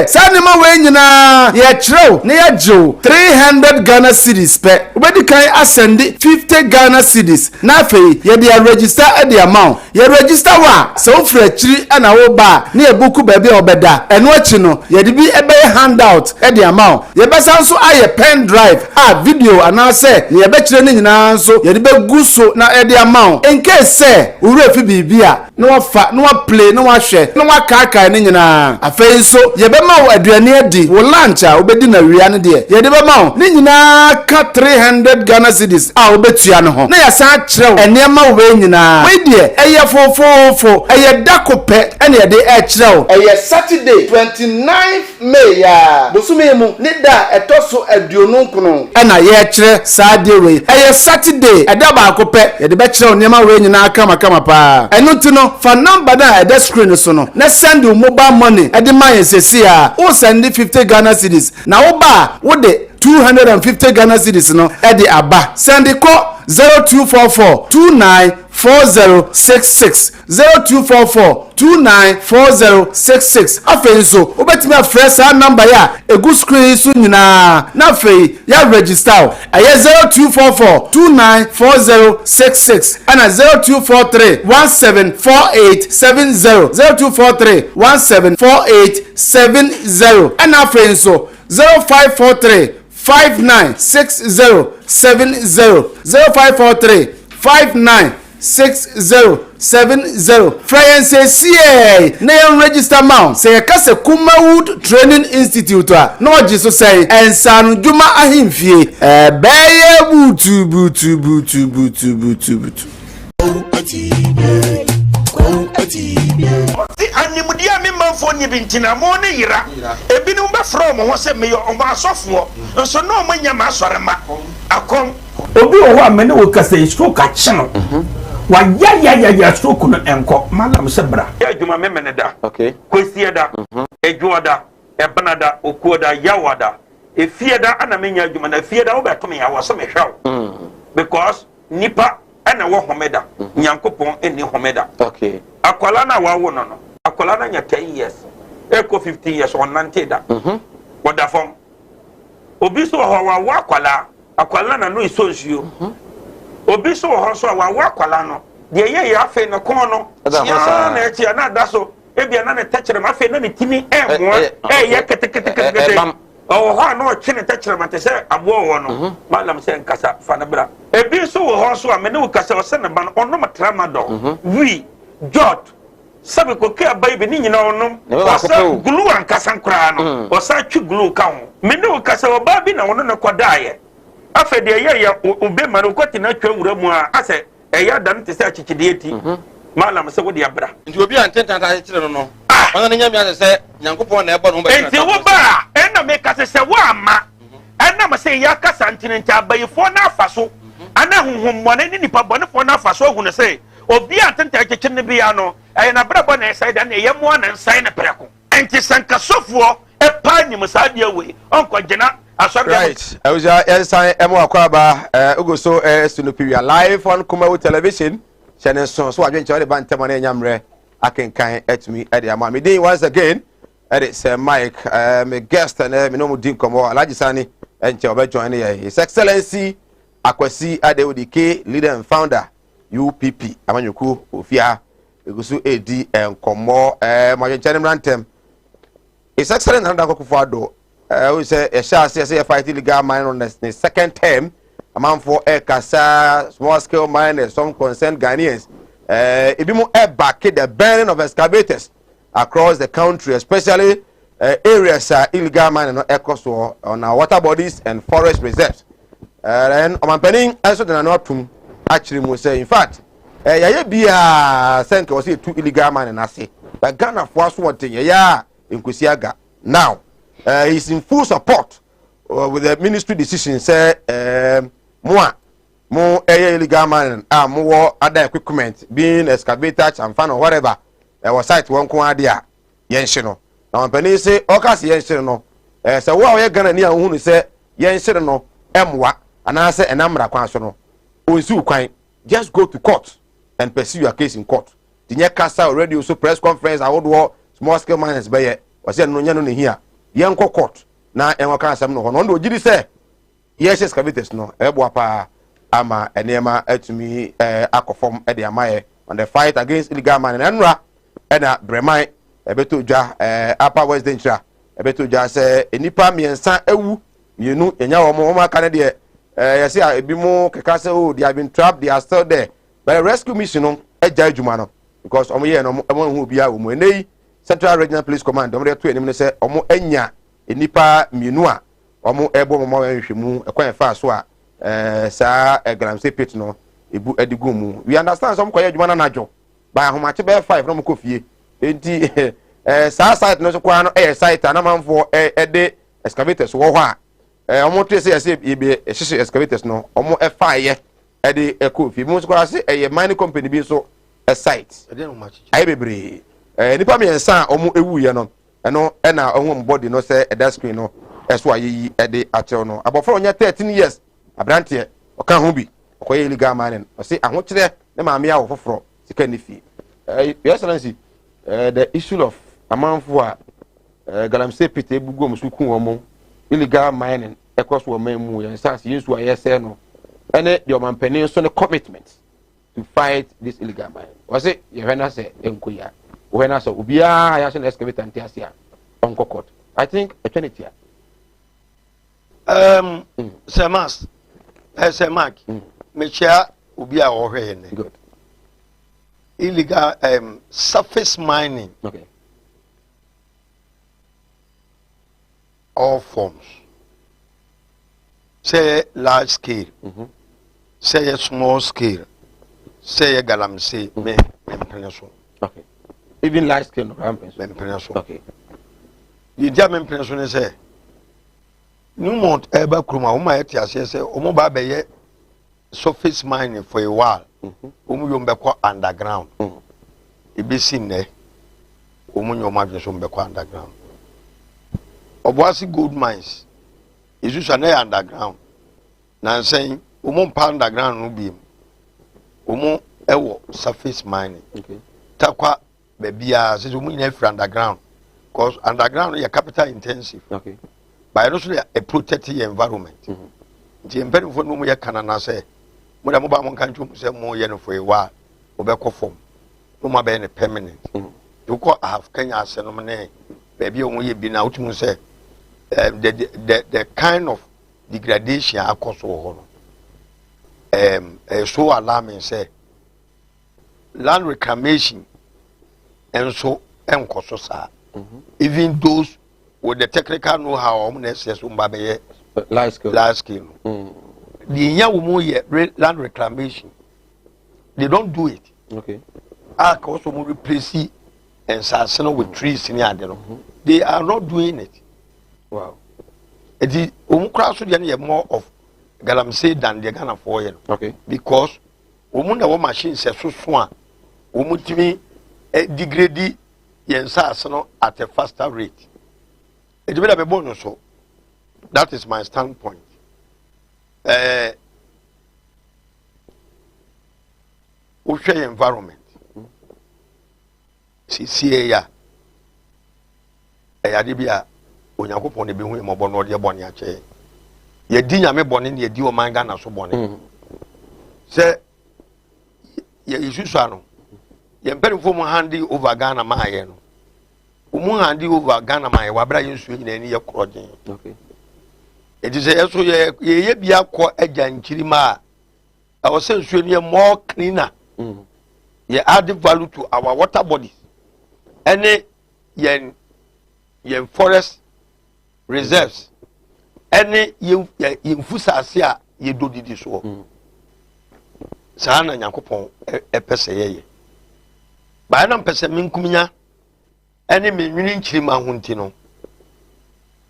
sanima we nyina ye kyerɛw na ye jew 300 Ghana cedis pe obedi kan asende 50 Ghana cedis na afei ye de register e de amount ye register wa so fra chiri na wo ba na ye book ba bia obeda eno achi no ye de bi ebe handout e de amount. Ye besanso aye pen drive video ana se ye be kyerɛ ne nyina so ye de be guso na e de amount in case se owura fi bibia na wafa na wa play na wa hwɛ na wa kaka ne nyina. Afei so ye be ma wo aduane adi wo lunch a obedi na wia ne de ye de be ma wo ne nyina ka 300 Ghana cedis a obetua ne ho na ya sa kyerɛ ene ma wo nyina we de eye fofofo eye dakope ene ye de e kyerɛ wo eye Saturday 29th May ya bosumi mu ne da etoso aduonu nkono ena ye kyerɛ saa de we eye Saturday eda ba akope ye de be kyerɛ ene ma we nyina kama pa eno ti no fa number na eda screen so no na send your mobile money ede ma ye sesi a o send 50 Ghana cedis na wo ba wo de 250 Ghana cedis no ede aba send the call 0244294066 0244294066 afei so obetimi afrɛ saa number ya egu screen so nyina na afei ya register aye 0244294066 ana 0243174870 0243174870 ana afei so 0543596070 0543596070 Friends say na yon register mount say kase Kumawood Training Institute a no jiso say ensanu dwuma ahimfie beye butu Ti animudia me manfo nye bintina mo ne yira ebinu be from ho se me yo omo asofo nso no mo nya ma asorema akom obi wo ho amene wo kasa stroke a chino wa ya stroke no enko malam se bra adwuma me mene da okay kwesi da edwo da ebanada okuoda yawada efie da ana menya adwuma na efie da wo beto ya wo so me hwaw because nipa ana wo homeda nyankopon eni homeda okay akwala na wa wo no akwala na nya 10 years eko 15 years on 90 da woda fom obi so ho wa akwala na no isonsuo obi so ho so wa akwala no de ye afi no kon no na echi na da so ebia na ne techere ma afi na ne timi ye kete oh ho no chene techrement say abo wo no malam say nkasa fa na bra ebi so wo ho so a me ne wo kasa o se ne ba no ono matramadol we jot sabe ko ke abai be ni nyina onom o sa glue ankasa nkra no o sa twi glue ka ho me ne wo kasa o ba bi na wono ne kodaaye afa de ye obe ma no kwati na twa wura mu a ase eya dan te se achichide ti malam se wo de abra nti obi antenta ta kire no no ona ne nyamia se nyankopon na ebo no ba enti wo ba ena me kasa se wo ama ena ma se ya kasa ntinenta abayifo na afaso ana honhom mone ni nipa bone fo na afaso hu ne se obi antenta keke ne bia no na brabo na side na ye mo na nsai na preko enti sankasofo e pa nyim sa dia we onko gina right awuja ensan emo akwaba ugoso sunupi we are live on Kumawood television channel so adwenche de bantama na nyamre akenkan etumi e de ama me dey once again it's Mike my guest and me no mu din komo Alhaji Sani enche oba join here His Excellency Akwasi Adewodike leader and founder UPP amanyuku ofia egusu edi enkomo ma adwenche rantem His Excellency Nana Akufo Addo we say a shall say fight illegal mine on the second term amount for a kasa small scale miners some concerned Ghanaians ibimu back the burning of excavators across the country especially areas illegal mining on our water bodies and forest reserves and omanpening also the notum actually we say in fact ya bia sent was two illegal mining ase but Ghana for so one thing ya inkusiaga now he's in full support with the ministry decision say more illegal mining more other equipment being excavators and fan or whatever was site one kwadia yenshino now penny say okas yenshino so what we gonna near who say yenshino emwa and I say enamra kwansono onsu kwan just go to court and pursue your case in court the near casa already also press conference I would war small scale miners by was no nyano ne here yanko court na enwa kan asem no ho no ogiri say yes excavators no ebo apa ama enema atumi akofom e de amaye on the fight against illegal mining enra na bremai ebeto dwa upper west dentra ebeto dwa say enipa miensa ewu mienu enya wo aka ne de yes ebi mo keka say oh they have been trapped they are still there but the rescue mission no eja adwuma no because omo ye no omo hu bia wo mo enei Central Regional Police Command omo de to enim ne say omo anya enipa mienu a omo ebo mo hwehwemu ekwan fa so a sa galamsey pit no ebu edigu mu we understand some koye adwuma na najo ba ahomache be 5 no mo kofie enti sa site no so kwa no site na manfo de excavators wo ho a omo to say ebe ehye excavators no omo fa ye de ekofie mu so kwa say mining company bi so site ayi bebre nipa me ensa omo ewu ye no eno na ohun body no say that screen no eso ayi de achew no abofo onya 13 years abrante oka ho bi okoye illegal mining o say ahokire ne maame ya wo foforo sika ni fi your excellency the issue of amanfo a galamsey pit ebugo musuku wo illegal mining across wo mamu ya sas yesu ayese no ene the omanpani so the commitment to fight this illegal mining was it you when I say enkoya when I saw ubia ya so excavator ntiasia on court I think a 20 Sir Mas Sir Mark me chia ubia wo hwe ne good illegal surface mining okay all forms say large scale say small scale say galamsey me so okay even large scale no rampant so okay the German person say no more eba kroma o ma yeti ase say o mo ba be ye surface mining for a while o mu yom be ko underground e be sin ne o mu nyoma dwe so be ko underground oboasi gold mines is na underground na saying o mo pa underground no bi o mo ewo surface mining okay takwa be bia say o mu nyina free underground because underground is capital intensive okay but also a protected environment nti empere fo no mu ye kana na say mo da mo ba mo kan twom say mo ye no for a while obekọ form no ma be ne permanent you call have Kenya asenom ne baby o ye bi na utum say the kind of degradation akɔso so alarming say land reclamation and so enkoso sa even those with the technical know-how large scale the land reclamation they don't do it okay also replace and sassano with trees in the they are not doing it. Wow. It is more of galamsey than the Ghana for you. Okay. Because umunda machine says so swan umutimi degrade yensasano at a faster rate. It will be bonus so. That is my standpoint. Ocean environment. See ya. Ayadibia onyankopon de be hu mo bono de bone ache. Ye di nyame bone ne ye di o man Ghana so bone. Se ye isusu ano. Ye mpelifo mu handi over Ghana ma aye no. Umu handi over Ghana ma aye wa bra ye nsuo nyina ni ye krojen. Okay. It is a so ye bia ko agya nkiri ma a wo se nsuo ni more cleaner. Ye add value to our water bodies. Any yen forest reserves. Any yen fusase a ye do didi so. Sa na Nyankopon pese ye. Ba na pese minkuminya any me nwini nkiri ma hunti no.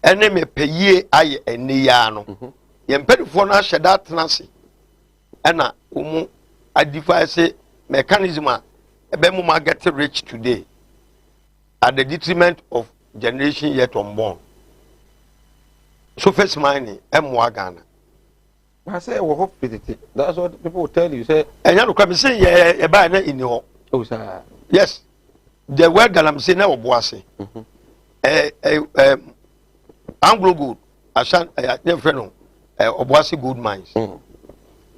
Any me peye aye eni ya no. Ye mpedifo na hyeda tenase. Ena umu advise mechanism a ebemu ma get rich today at the detriment of generation yet unborn. So first mining Ghana. I say we hope it. That's what people will tell you. Say and you come say yeah buy na in ho. Oh sir. Yes. The word galam say na oboase. Anglo Gold asan your friend no oboase gold mines.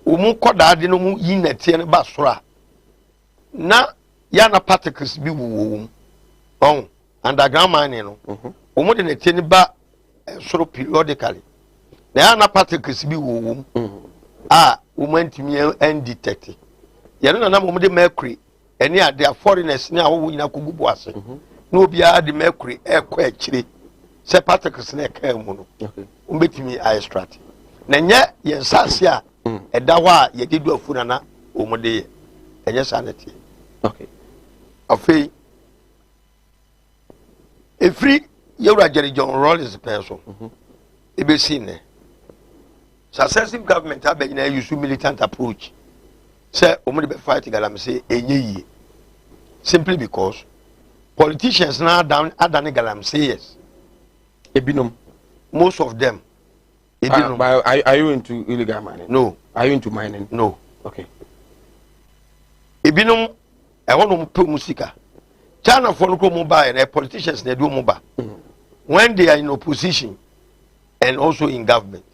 Umu koda de no mu yi na tie ne ba soro a na yana particles bi wo on underground mining no umu de na tie ne ba soro periodically na yana particles bi wo a umu antimi undetect yana na umu de mercury eni ade foreigners ni awo nyina ko gubu ase na obi a de mercury ekọ akire se particles na eka mu no umbetimi extract na nye yensase a eda wa ye de do afuna na omode enye sanity. Okay. Afei efri yewra Jerry John Rawlings person ebe seen successive government have na use militant approach say omode be fight galam say enye yi simply because politicians now down adani galam say yes ebinom most of them ebinom. Are you into illegal mining? No. Are you into mining? No. Okay. Ebinom ewono pe musika China for no mobile and politicians they do mobile when they are in opposition and also in government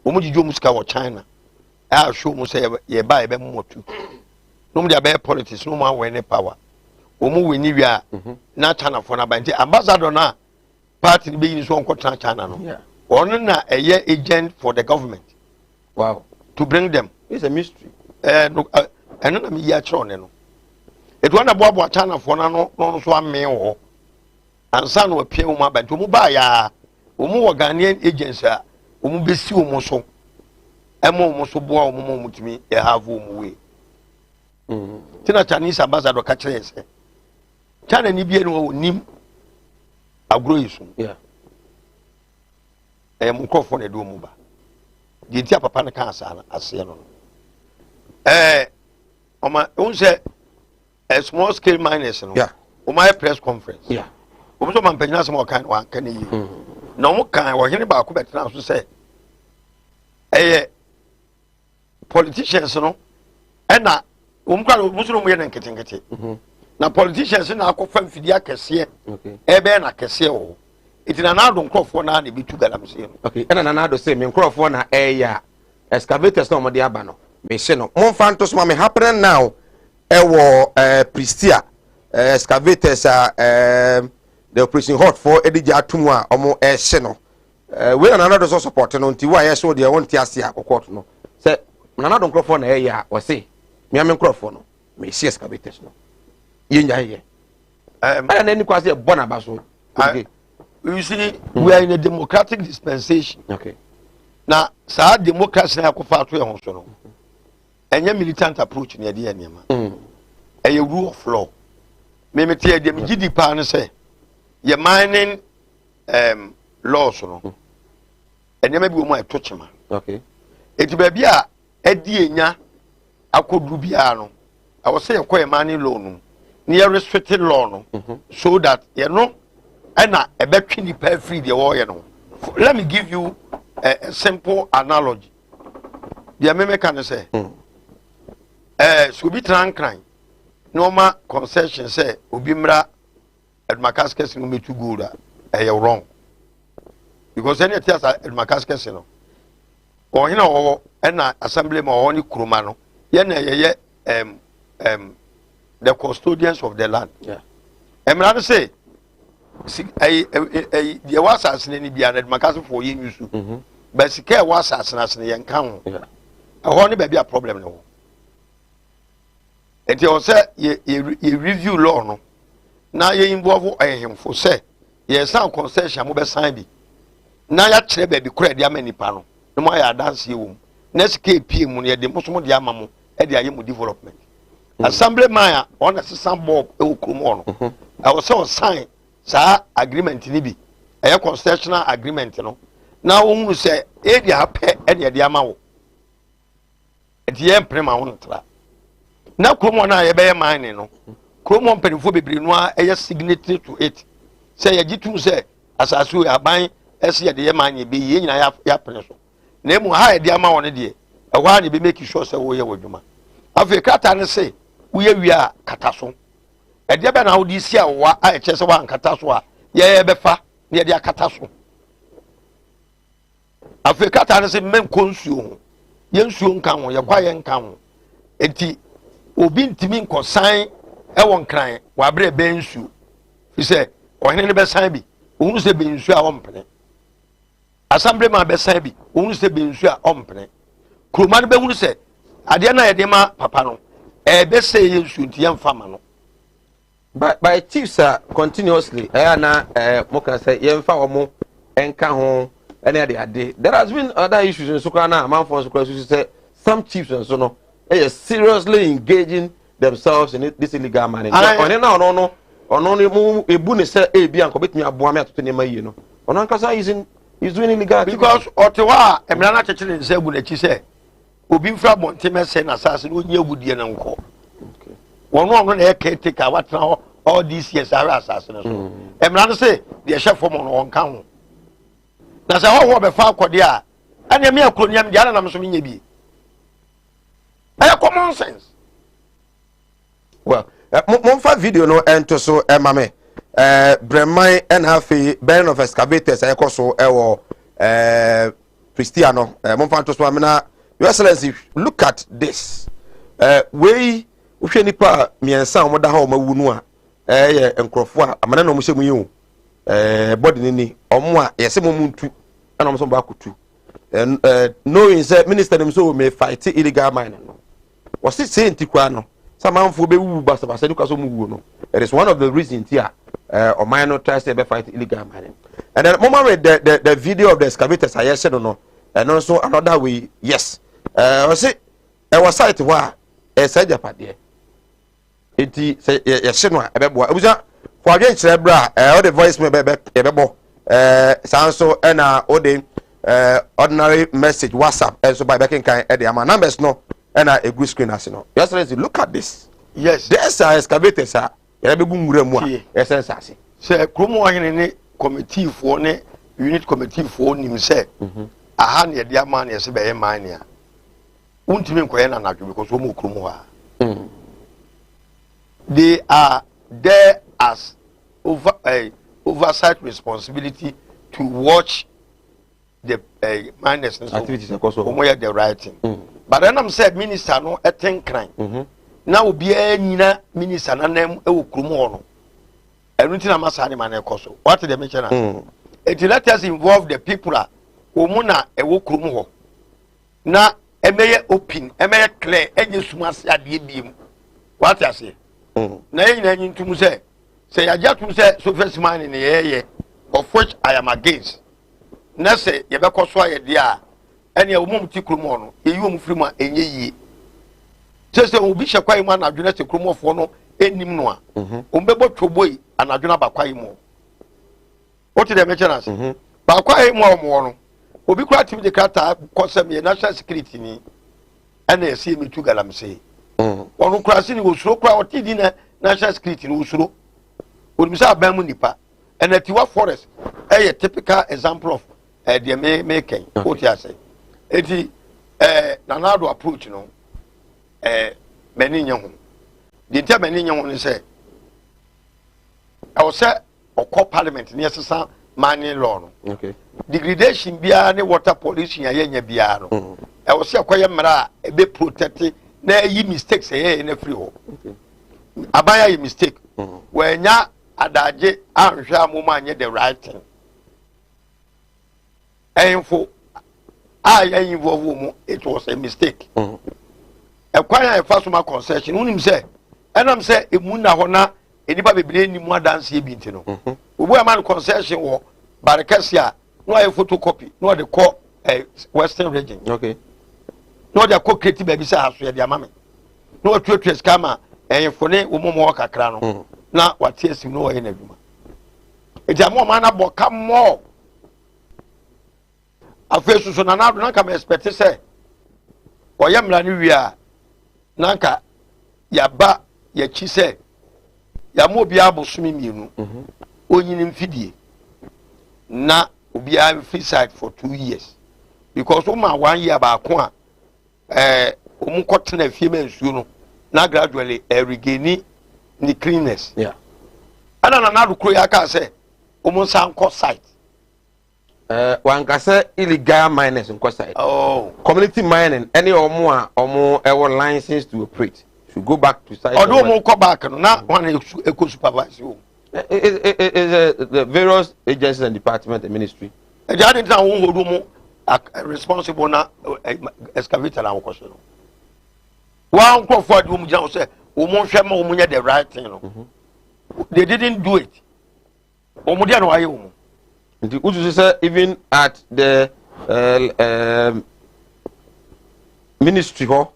omuji jo musika wo China I show mu say ye buy be motu no dey be politics no man win power omu wini wi a na China for na ba ambassador na party be yin so onko China no yeah one na a agent for the government. Wow. To bring them. It's a mystery. No, and then I'm here no. It one about China for no so am me or and son will pay my band to Mubaya, Umu Ghanaian agents, Umu Bessi Moso, Emo Moso Boa Mumu to me, a half way. Tina Chinese ambassador catches. China Nibian Nim agree. Yeah. Microphone do muba. The tia papa na kan sa ase no. Oma un say a small scale miners no. Yeah. Oma press conference. Yeah. Omo so man panyina some kan wa kan yi. Na omo kan wo hene ba ko betena so say politicians no na omo kwa omo so no mo ye na nketenkete. Na politicians na akofam fidi akese. Okay. Ebe na akese o. Itina na do nkrofo na na bitu galamse. Okay, na na do say me nkrofo na eya excavators na omode aba no. Me se no. Mon fantos ma me happen now. Ewo Pristia excavators the operation hot for edija atumu a omo se no. we na another so support no nti wa yes so de won ti ase akokot no say na another microphone na ya we say me am microphone no me see excavators no yenya here I na any kwase born abaso. Okay, you see we are in a democratic dispensation. Okay, now sa democracy na akofa to e ho so no enya militant approach na de enema a rule of law me tie dem gidi pa no say ye mining laws no enema bi wo mu atochema. okay, eti ba bia edi enya akodu bia no I was say ye mining law no near restricted law no so that you know and a between the pay free the war you know. Let me give you a simple analogy. The American can say so be trankran normal concession say obimra at makaskes no me too good wrong because any tears at makaskes no or you know and assembly ma oni kroma no ye na ye the custodians of the land. Yeah. Emra say the was as any be an makaso for you use but sika was as an yan kan yeah, a honey baby a problem no. And you say you review law no now you involve him for say yes some concession mo be sign bi na ya kire baby kura dia mani pa no no mo ya dance you next KP mu ne de mo so mo de amamo e de ayemu development assembly man on a system bob e okromo no I was so sign sa agreement ni bi e constitutional agreement no na wo hu say e de hape e de amawo e de emprema wo ntra na kromo na ye be man no kromo mpanifo bebre no a e signatory to it say ye gitu say asasu aban e se ye de man be ye nyina ya pene so na emu ha e de amawo ne de e wa ne be make sure say wo ye wadwuma Africa ne say we wia kataso e de be na wo di si a wa a che se wa kataso a ye be fa ne de akataso Africa ne say men konsuo ye nsuo nkan ho ye kwa ye nkan ho enti obi ntimi nkosan e won kran wa bre be nsuo fi se ohene ne be san bi ohunu se be nsuo a wompene assembly ma be san bi ohunu se be nsuo a wompene kroma ne be hunu se ade na ye de ma papa no be say ye nsuo nti ye mfama no by chiefs continuously na mo can say ye mfa wo mo enka ho ene de ade there has been other issues in Sukana man for Sukana say some chiefs and so no they are seriously engaging themselves in this illegal mining on na no mu ebu ne say e bia nkobetumi aboa me atoto ne mayi no ono nkasa is doing illegal because otewa emra na chechire nse ebu na chi say obi mfra bonteme say na sase no onye egudie na nko okay wono na e caretaker watena all these years are asase no so emra no say the chef for no won kan ho na say ho be fa akode a ane me akroniam dia na so menye bi common sense. Well, monfa video no ento so mame Bremai and hafi burn of excavators so Cristiano monfa to so amena your excellency look at this we hwe nipa miensa omoda ha omawu no a enkrofo a amana no mo hyemu yi body ni omo a yese mo muntu na omo so ba kutu knowing say minister dem so may fight illegal mining no was it saying Tikwano? Some man for be basa basa do kaso mu no. It is one of the reasons here or minor tries to fight illegal mining. And then moment with the video of the excavators I said no. And also another way, yes. Was it was site where a said Japan there. It say yes no ebebo. Abuja for again cerebra all the voice me ebebo sound so and all the ordinary message WhatsApp and so by backing kind the numbers no. And a good screen as you know. Yesterday, look at this. Yes. There's excavators, sir. You be gumure essence. Say, Kumo any committee for ne unit committee for him say. Aha ne dia man yes be mine. Untimi nkoye na because omo Kumo ha. They are there as oversight responsibility to watch the miners activities across the right thing. But then I'm said minister no eten kran. Na obi anyina minister na nam e wo Kumo no. Enu ti na masane man e koso. What the mention? let us involve the people a omuna ewo krum ho na emeye open emeye clear enye sumase ade biem what I say na yin na yin tum say ya jatum say so first man in ye of which I am against na say ye be koso aye de a ene omum ti krum ho no ye yom firi ma enye yi say obi hye mu anadwena se krum ofo no enim no a ombebo twoboi anadwena bakwai mu what did I mention us bakwai mu omo no obi kura timi de krata kosem ye national security ni ana esi mi tu galam say onu kura si ni osuro kura oti di na national security ni osuro oni sa ban mu nipa and atiwa forest a typical example of the making what you say eti nanado approach no many nyehun the entire many nyehun ni say I was say okọ parliament ni esesa mining law no okay degradation bia ne water pollution ya nya bia no I was say akoye mra e be protect na yi mistakes na free ho abaya yi mistake wenya adaje anhwe amoma anye the right thing info I involve mu it was a mistake ekwanya e fasoma concession unim say enam say emu na ho na enipa bebre ni mu adanse e bi ntino obu am concession wo barakasia no ay photocopy no de call western region okay no de call creative baby say aso ye de amame no tuatu scammer enfone wo momo kakra no na wate asim no ye na dwuma eti amo ma na boka mo afesu so na na do na ka me expect say oye mra ni wi a nanka yaba ya chi say ya mo bia abosumi mienu onyini mfidie na obi a free side for 2 years because o ma 1 year ba ko a omu kotena fie mensuo no na gradually regain the cleanness yeah ana na do kro ya ka say omu san ko site one can say illegal miners in side community mining any or more license to operate should go back to site odo mo ko back no na one eco supervise o the various agencies and department and ministry e ja dey tan won hodo mo responsible na excavator na ko so no one crop for the mu say o mo hwe ma o mo nya the right thing no they didn't do it o mo dia no aye o mo nti say even at the ministry ho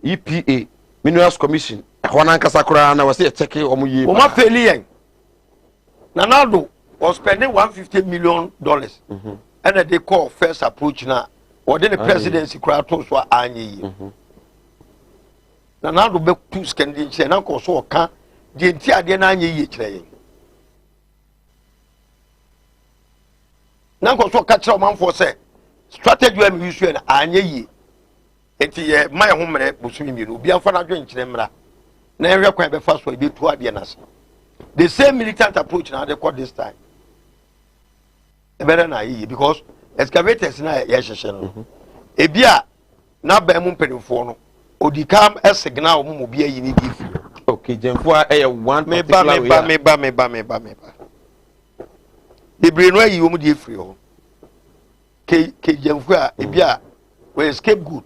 EPA Minerals Commission ehwana nkasa kura na wase check omo yi o ma failure Nanado was spending $150 million and they call first approach now or then the presidency crowd to so anyi Nanado be two scandal che na ko so ka de nti ade na anyi yi kire na ko so ka kire o man for say strategy we use na anyi yi enti ye mai ho mre busumi mi obi anfa na dwen kire mra na ehwe kwan be fa so be tu ade na se the same militant approach now they call this time better na yi because excavators na ya hyehyɛ no ebia na ba mu mpedifo no odikam a signal mu bi ayi ni bi okay jemfo a one particular me ba the brain where you mu di free ho ke jemfo a ebia we scapegoat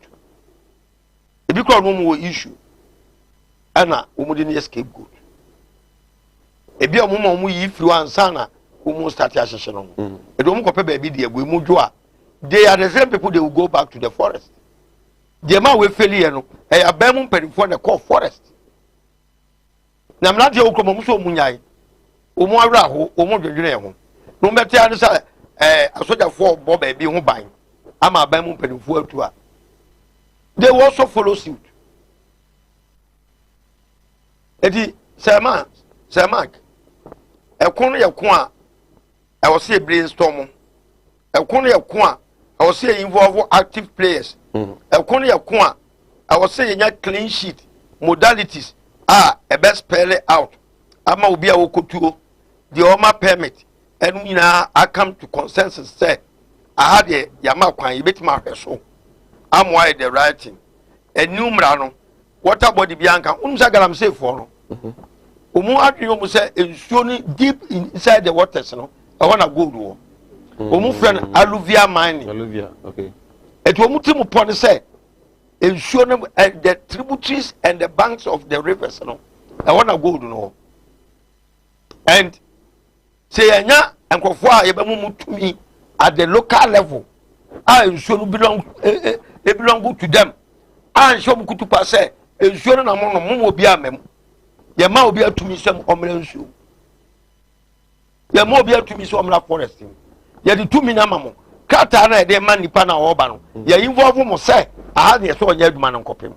ebi kro no mu issue ana mu di scapegoat ebi omo yi free one sana omo start ahyehyɛ no e do omo kope ba bi de agu mu dwo a they are the same people they will go back to the forest the man we fail here no e abam mpedifo na call forest na mna de okro mo so munyai omo awra ho omo dwedwene e ho no mbete ane sa asoja fo bo ba bi ho ban ama abam mpedifo atu a they will also follow suit edi Mark ekun ye kun a I was say brainstorm ekun ye kun a I was say involve active players ekun ye kun a I was say nya clean sheet modalities e best spell out ama obi a wokotuo the oma permit and nyina I come to consensus say I had a yama kwan ye betima hweso am why the writing enumra no water body bianca unsa garam say for no umu adwene mu say ensuo ni deep inside the waters no I wanna go do omu friend alluvial mining Alluvial, okay. It will muti mu pon say ensure the tributaries and the banks of the rivers no I want to go no and say anya enkofo a ye be mu mutumi at the local level ensure belong to them ensure mu kutupa say ensure na mo no mo obi amem ye ma obi atumi sem omre nsuo ye ma obi atumi so omra forest ye di tumi na mamo kata na de man nipa na oba no ye involve mo say aha ne so onya aduma no nkopem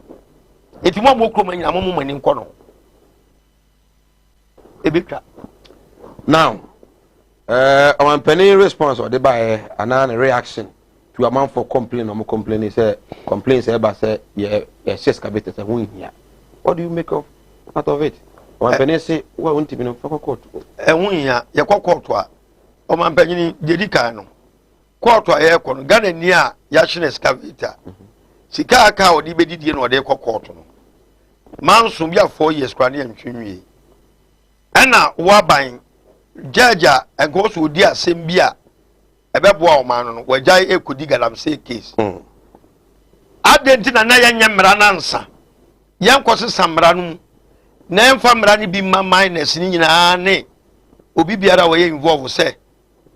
etimo mo kroma nyina mo mani nko no ebetwa Now, our penny response or the by an reaction to a man for complaint or complaining say complaints about say yeah just cabinet win here. What do you make out of it? Our penny say what won't even for court. Win here ye court wa o man penny dedika no court wa ye kon Ghana nia ya shine excavator sika aka odi bedidie no de court no man so bia 4 years kwa na ntwenwie ana waban jaja enko so di asem bia ebeboa o man no wajai ekodi galamsey case adenti na yanye mra na nsa yankose samra no na emfa mra ni bi ma minus ni nyina ne obi biara we involve say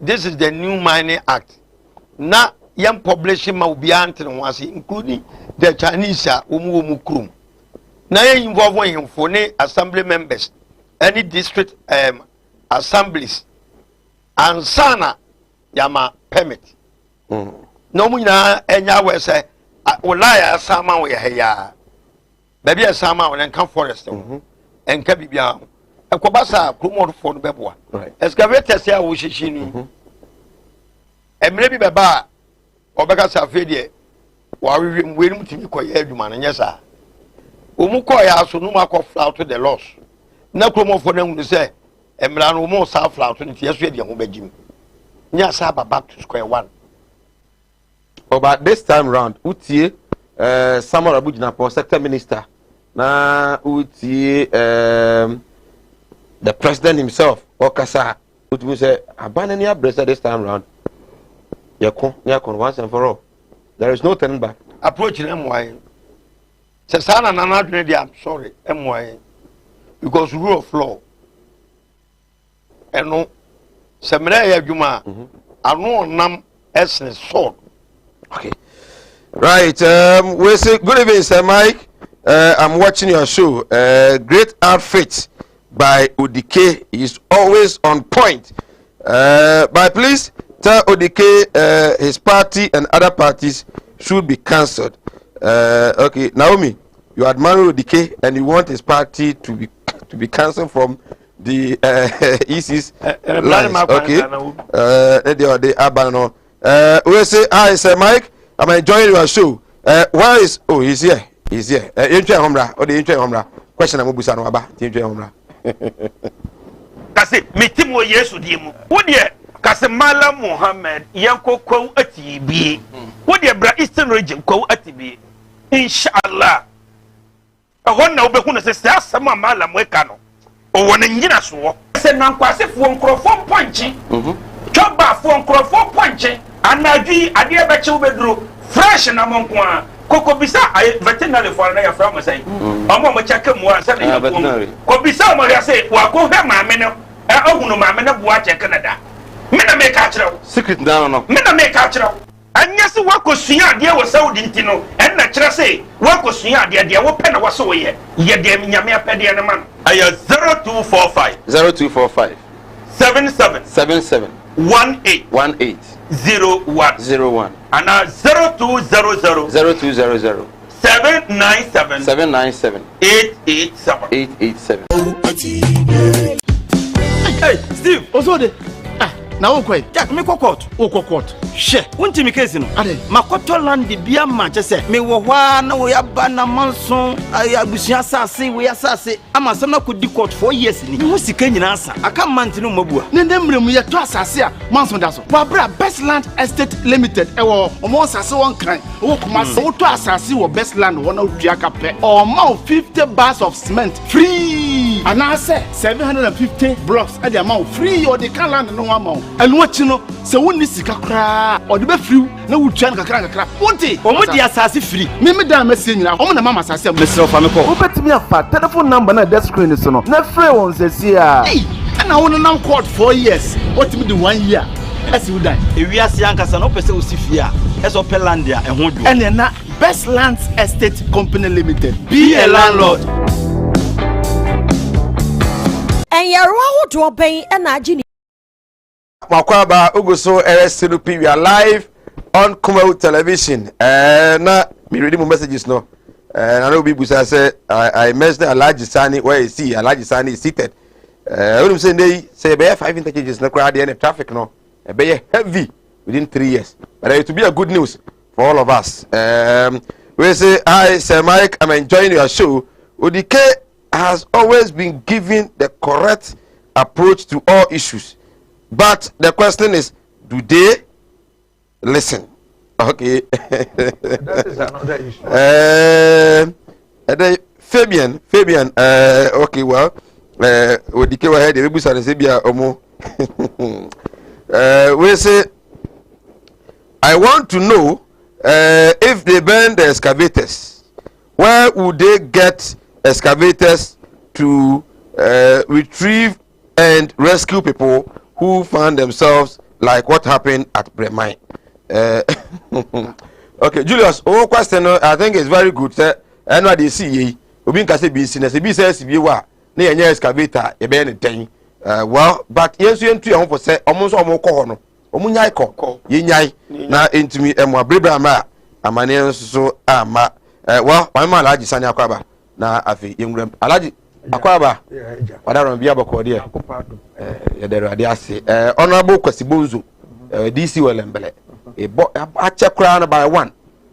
this is the new mining act na yam publishing ma obi ante no ase including the Chinese omu krum na ye involve him for ne assembly members any district assemblies and sana yama permit no mu nyina enya we say olaya sama we ya baby sama we nkan forest enka bibia ekobasa promote for no beboa excavators ya wo hyehyɛ ni emre bi beba obeka sa fedie wa wewem wenum timi koye adwuma no nyesa omu koya so no makɔ flout to the loss na promote for na say emra no mo sa flout to ntia so de ho bagim nya sa back to square one. But this time round utie Samuel Abujina for sector minister na utie the president himself okasa utumi say abanani abresa this time round yakon once and for all there is no turning back approach them why say sana na adwene dey I'm sorry why because rule of law eno semre ya adwuma anu nam essence sword. Okay. Right. We say good evening, Sir Mike. I'm watching your show. Great outfit by Odike is always on point. But please tell Odike his party and other parties should be cancelled. Okay, Naomi, you admire Odike and you want his party to be cancelled from the EC's lines. Okay. The Abano. We say hi, Sir Mike. I'm enjoying your show. Where is he's here. He's here. Question I'm busa no aba. Kasi mitimo Yesu diemu. Wo de kasi Mala Muhammad yanko kwa atibi. Wo de bra Eastern region kwa atibi. Inshallah. Ahonna obehu na se asama Mala mweka no. O wona nyina so. Se nankwase fo nkrofo ponchi. Choba fo nkrofo ponchi. Anadwi ade abeche ubedro fresh na monkwa koko bisa veterinary for na ya from say omo mo check mu ansa na ya ko bisa mo ya say wa ko hwe maame no ohunu maame no boa check na da me na make a kire secret down no me na make a kire anya se wa ko sua ade wo saudi ntino en na kire say wa ko sua ade wo pe na wo so ye de nyame apede na man aya 0245 77 18 01 and 0200 797 887. Hey, Steve, Osode. Na wo kwai. Jack me kokot. Wo kokot. She, wonti mi case no. Ade. Makoto land bia ma che se. Me wo hwa na wo ya ba na manson abusia asase wo ya asase. Ama sam na kodi court 4 years ni. Wo sika nyina asa. Aka mante no mabua. Ne ndemrem ye to asase a manson da so. Wa bra Best Land Estate Limited ewo omo asase won kan. Wo kuma se wo to asase wo Best Land wo na odua ka pe. O ma 50 bars of cement free. free. And I say 750 blocks at the amount free or the can land no amount. And what you know, so when this cra or the be free, no would try to crack. What it? Or what the assassin free? Mimi da message now. I'm the mama assassin myself. I'm a call. Open me a telephone number na that screen is no. Na free one says here. And I want to now court 4 years. What me do 1 year? As you die. If we are seeing Kasa no person usifia. As open land there and hold you. And then na Best Lands Estate Company Limited. Be a landlord. And you're out to obey and Ajini. Makwaba Uguso RSCP, we are live on Kumawood television. Na me reading my messages no. And I know people say I messed Alaji Sani where you see Alaji Sani is seated. When you say they say be 5 interchanges no crowd the traffic no. Be heavy within 3 years. But it will be a good news for all of us. We say hi Sir Mike, I'm enjoying your show. Odike has always been giving the correct approach to all issues. But the question is, do they listen? Okay. That is another issue. Fabian, okay, well, Odike wa head, we busa na sebia omo. We say, I want to know if they burn the excavators, where would they get excavators to retrieve and rescue people who found themselves like what happened at Bremine? Okay, Julius, one question I think is very good. I know they see Obi nkase business, business bi wa na yenye excavator e be anything. Well, but yes you ento for say omo so omo kɔ hɔ no. Omo nyai kɔ. Ye nyai na entimi emo abrebra ma amane so ama. Well, my man Alaji Sani Akwaba na afi yengram. Alaji Akwaba. Wadaron bia bako de. Ya dero ade ase. Honorable Kwasibonzo. DC Welembele. A check crown by one.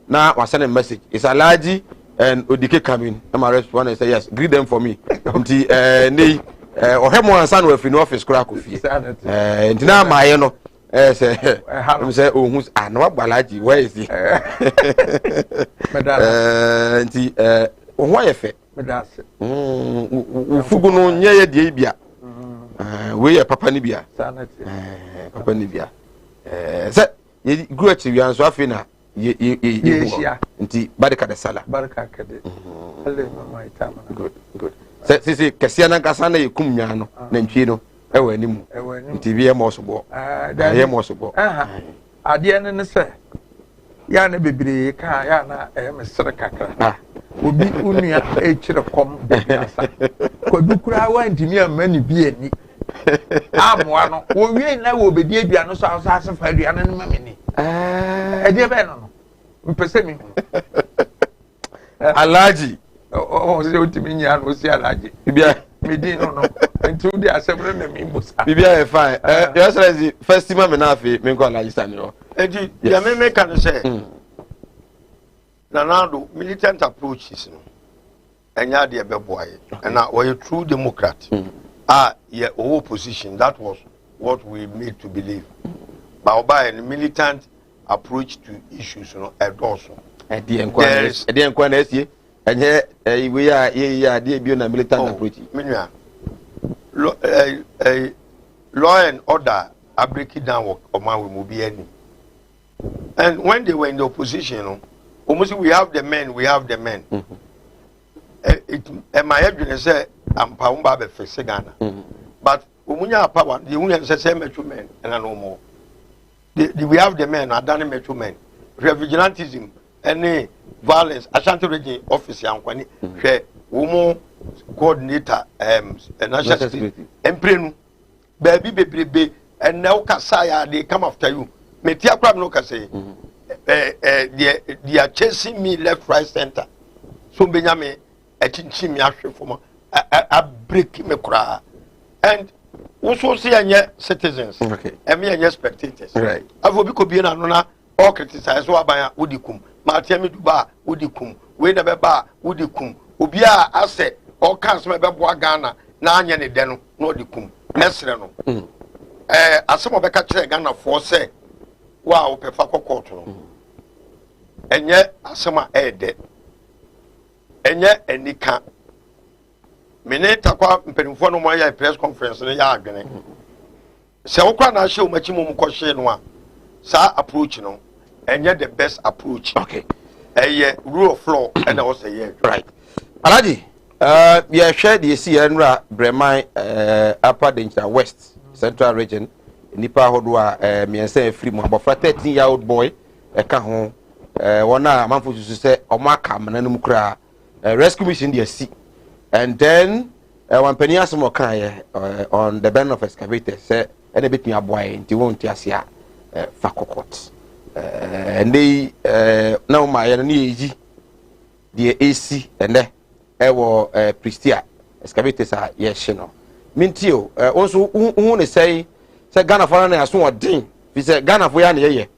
Now I send a message. It's Alaji and Odike coming. I'm a respond and say yes. Greet them for me. Until they or him one son with in office crack of you. And now my you know say I'm say oh who's no Alaji where is he? And why effect? Fugu no nye die bia. We papa ni bia. Papa ni bia. Say you go to you and so afina nti barika de sala barika kade mama itama good say kesi na kasa na yekum nwa no na ntwi no ewa animu nti bi e mo so bo ade ne se ya na bebre ka ya na mesere kakra obi unua e kire kom asa ko bi kura wa ntimi amani bi ani amwa no wo wie na wo bedi adua no so asa fa adua no mameni ede be no mpese mi Alaji se otimi nya no si Alaji bibia medi no nti udi asemre na mi musa bibia e fine your excellency festival me na afi me ko Alaji Sani o enti ya me kan say Nanado militant approaches no enya de be boy and we true democrat yeah, our position, that was what we made to believe. But by a militant approach to issues, you know, also. And the inquiry, and here we are a militant approach. Law and order are breaking down of my will be any. And when they were in the opposition, you know, almost we have the men. My head say I'm Paumba be Ghana. But Umunya power, the union says metro men and no more. We have the men, Adani metro men. Vigilantism, any violence, Ashanti region officer and Kwani, woman coordinator, national security, and baby, and now Kasaya, they come after you. Metia Crab no say, they are chasing me left, right, center. So Benjamin. A chinchi me after for a break me cry. And also see any citizens, okay, and me and spectators. Right. I will be copiing and all criticize what by Udikum, Martiami Duba, Udikum, Winaba Ba, Udikum, Ubia, I said, all kinds of Ghana, Nanya Deno, Nordicum, Nesreno. As some of the catcher Ghana for say, wow, Pefako Quarter. And yet, as some are dead. Enye enika mene takwa mpenimfo no mo ya press conference no ya adwene se wokwa na hye o machi mo ko hye no a sa approach no enye the best approach. Okay. Rule of law and also right. Alaji, we share the CNRA Bremen Upper Danger West Central Region. Nipa hodwa miense free mo abofra 13-year-old boy eka ho wona manfo susu se omaka mananum kura rescue mission dey see. And then one penny asmo kan on the bend of excavator say ene betimi aboy nti won ti ase a fakokot. And they now my eji the AC and there ewo Pristia excavators are yes no mintio also who say Ghana for na so odin fi say Ghana for ya na ye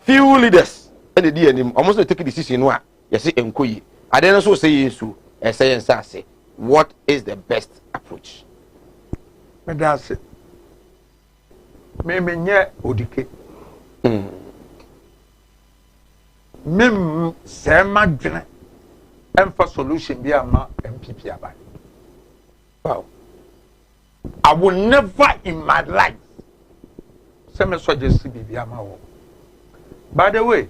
few leaders and the anim almost take decision no a yes enkoyi ade so say yesu say say what is the best approach me that's it me nye odike mem say madwene emfa solution bi ama MPP abai. Wow. I will never in my life say me suggest bi ama wo. By the way,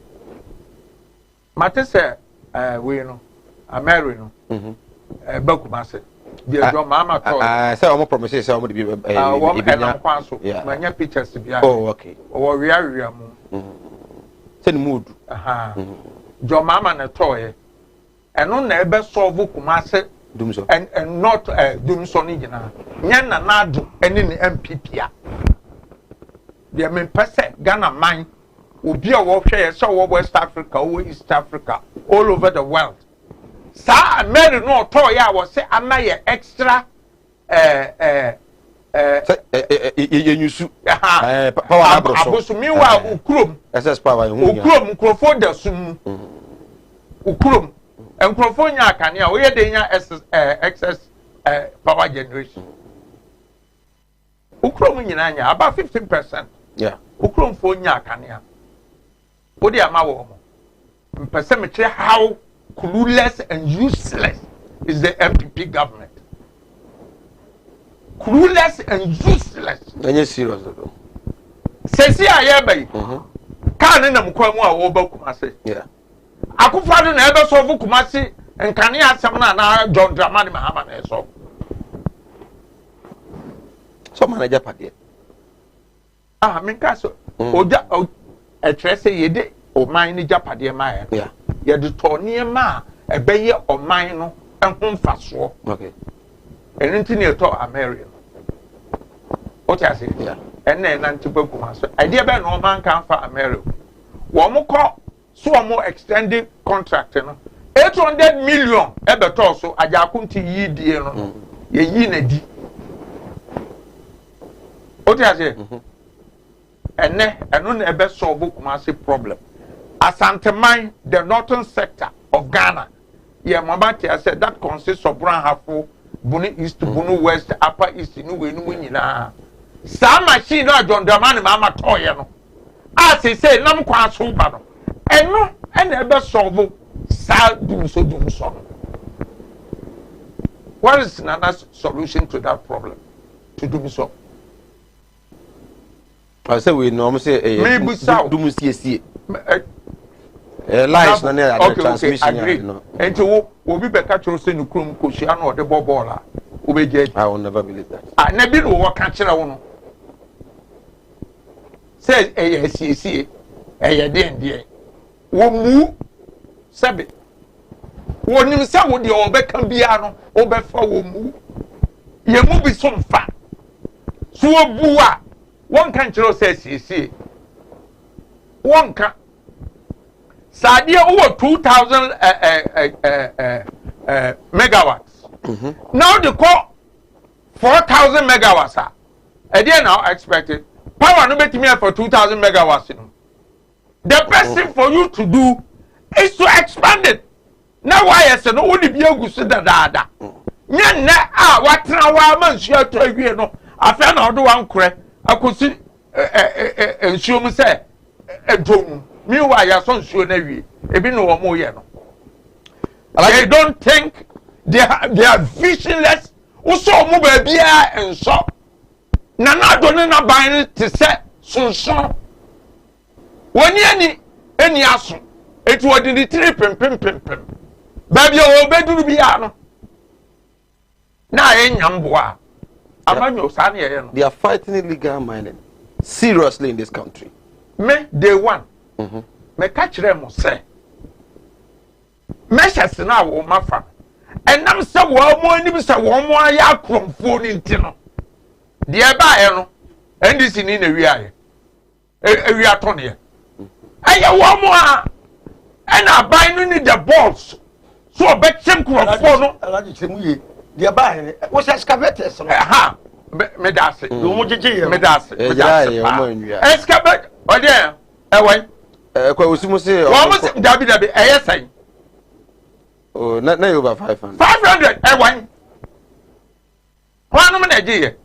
mate say we no Ameri no Bakumase the your mama told say omo promise say omo be manya pictures bi. Oh okay. Or we are mu. Send mood. Your mama na toy and on ebe solve Kumase Dumso and not Dumso ni gina nya na nadu ene ni MPP a de me pese Ghana man obi a wo hwe so West Africa or East Africa all over the world sa Mary no toy a wo say amaye extra yenyusu power abosu miwa ukrom SS power ukrom microphone da sum ukrom microphone nya akania we dey nya excess power generation ukrom nyina nya about 15%. Yeah, ukrom fo nya akania odi ama wo mo mpese me try how clueless and useless is the MPP government. Clueless and useless. Are serious though? Sesi ayebe. Kan na mkwa mu a wo ba Kumase. Yeah. Akufado na ebe so vu Kumase nkane asem na John Dramani Mahama na so. So manager pade. Minka so oja etrese yede o man ni japade ma ya. Yeah. Ye de to niema ebe ye o man no ehun faso. Okay. Enti ne to America. What you say? Yeah. And then Nantipa Kumase. Idea be no man can for America. Wo mo ko so mo extended contract no. 800 million e be to so ajakunti yi die no. Ye yi na di. What you say? Eno na e be solve Kumase problem. Asanteman, the northern sector of Ghana. Yeah, Mabati I said that consists of Brown Hafo, Bunu East, Bunu West, Upper East, Nuwe. Some machine no John Dramani Mama Toya no. As he said, Nam Kwa Subano. And no, and ever solve Sal do so. What is Nana's solution to that problem? To do so. I say we normally say maybe so. Do see. Lies na na transmission agree. No. And to will be better to say no krum ko shia no de bobola. I will never believe that. I never know what catch no. Say see den wo mu sabe wo nim sa wo de obeka bia no obefa wo mu ye mu bi so mfa so obu a won kan kiro say see won kan Sadia over 2,000 megawatts. Now they call 4,000 megawatts. Again now expected. Power no bet me for 2,000 megawatts. The best thing for you to do is to expand it. Now why I said no only be a good da. Nya what now wa man share to you no. I found out one cre. I could see show me say meanwhile, your son should never be no more. They don't think they are visionless uso mu ba bia enso na na do ne na ban te se sonson woni ani aso etu odi di tiri pem ba bia o beduru bia no na enyamboa amanyo sa na ye no. They are fighting illegal mining seriously in this country. Me day one me catch them say measures na wo mafa enam se wo mo ani bi se wo mo aya kromfo ni ntino de e ba e no ndc ni na wi aye wi ato ne aye wo mo a na ban no ni the balls so obechem kromfo no alaji chemu ye de ba e wo se excavators no ha me da se wo mo jeje ye me da se excavate o de e wan kwa usimu se wo mo se dabi e yesan. Oh, not over 500. 500. I want. One woman, dear.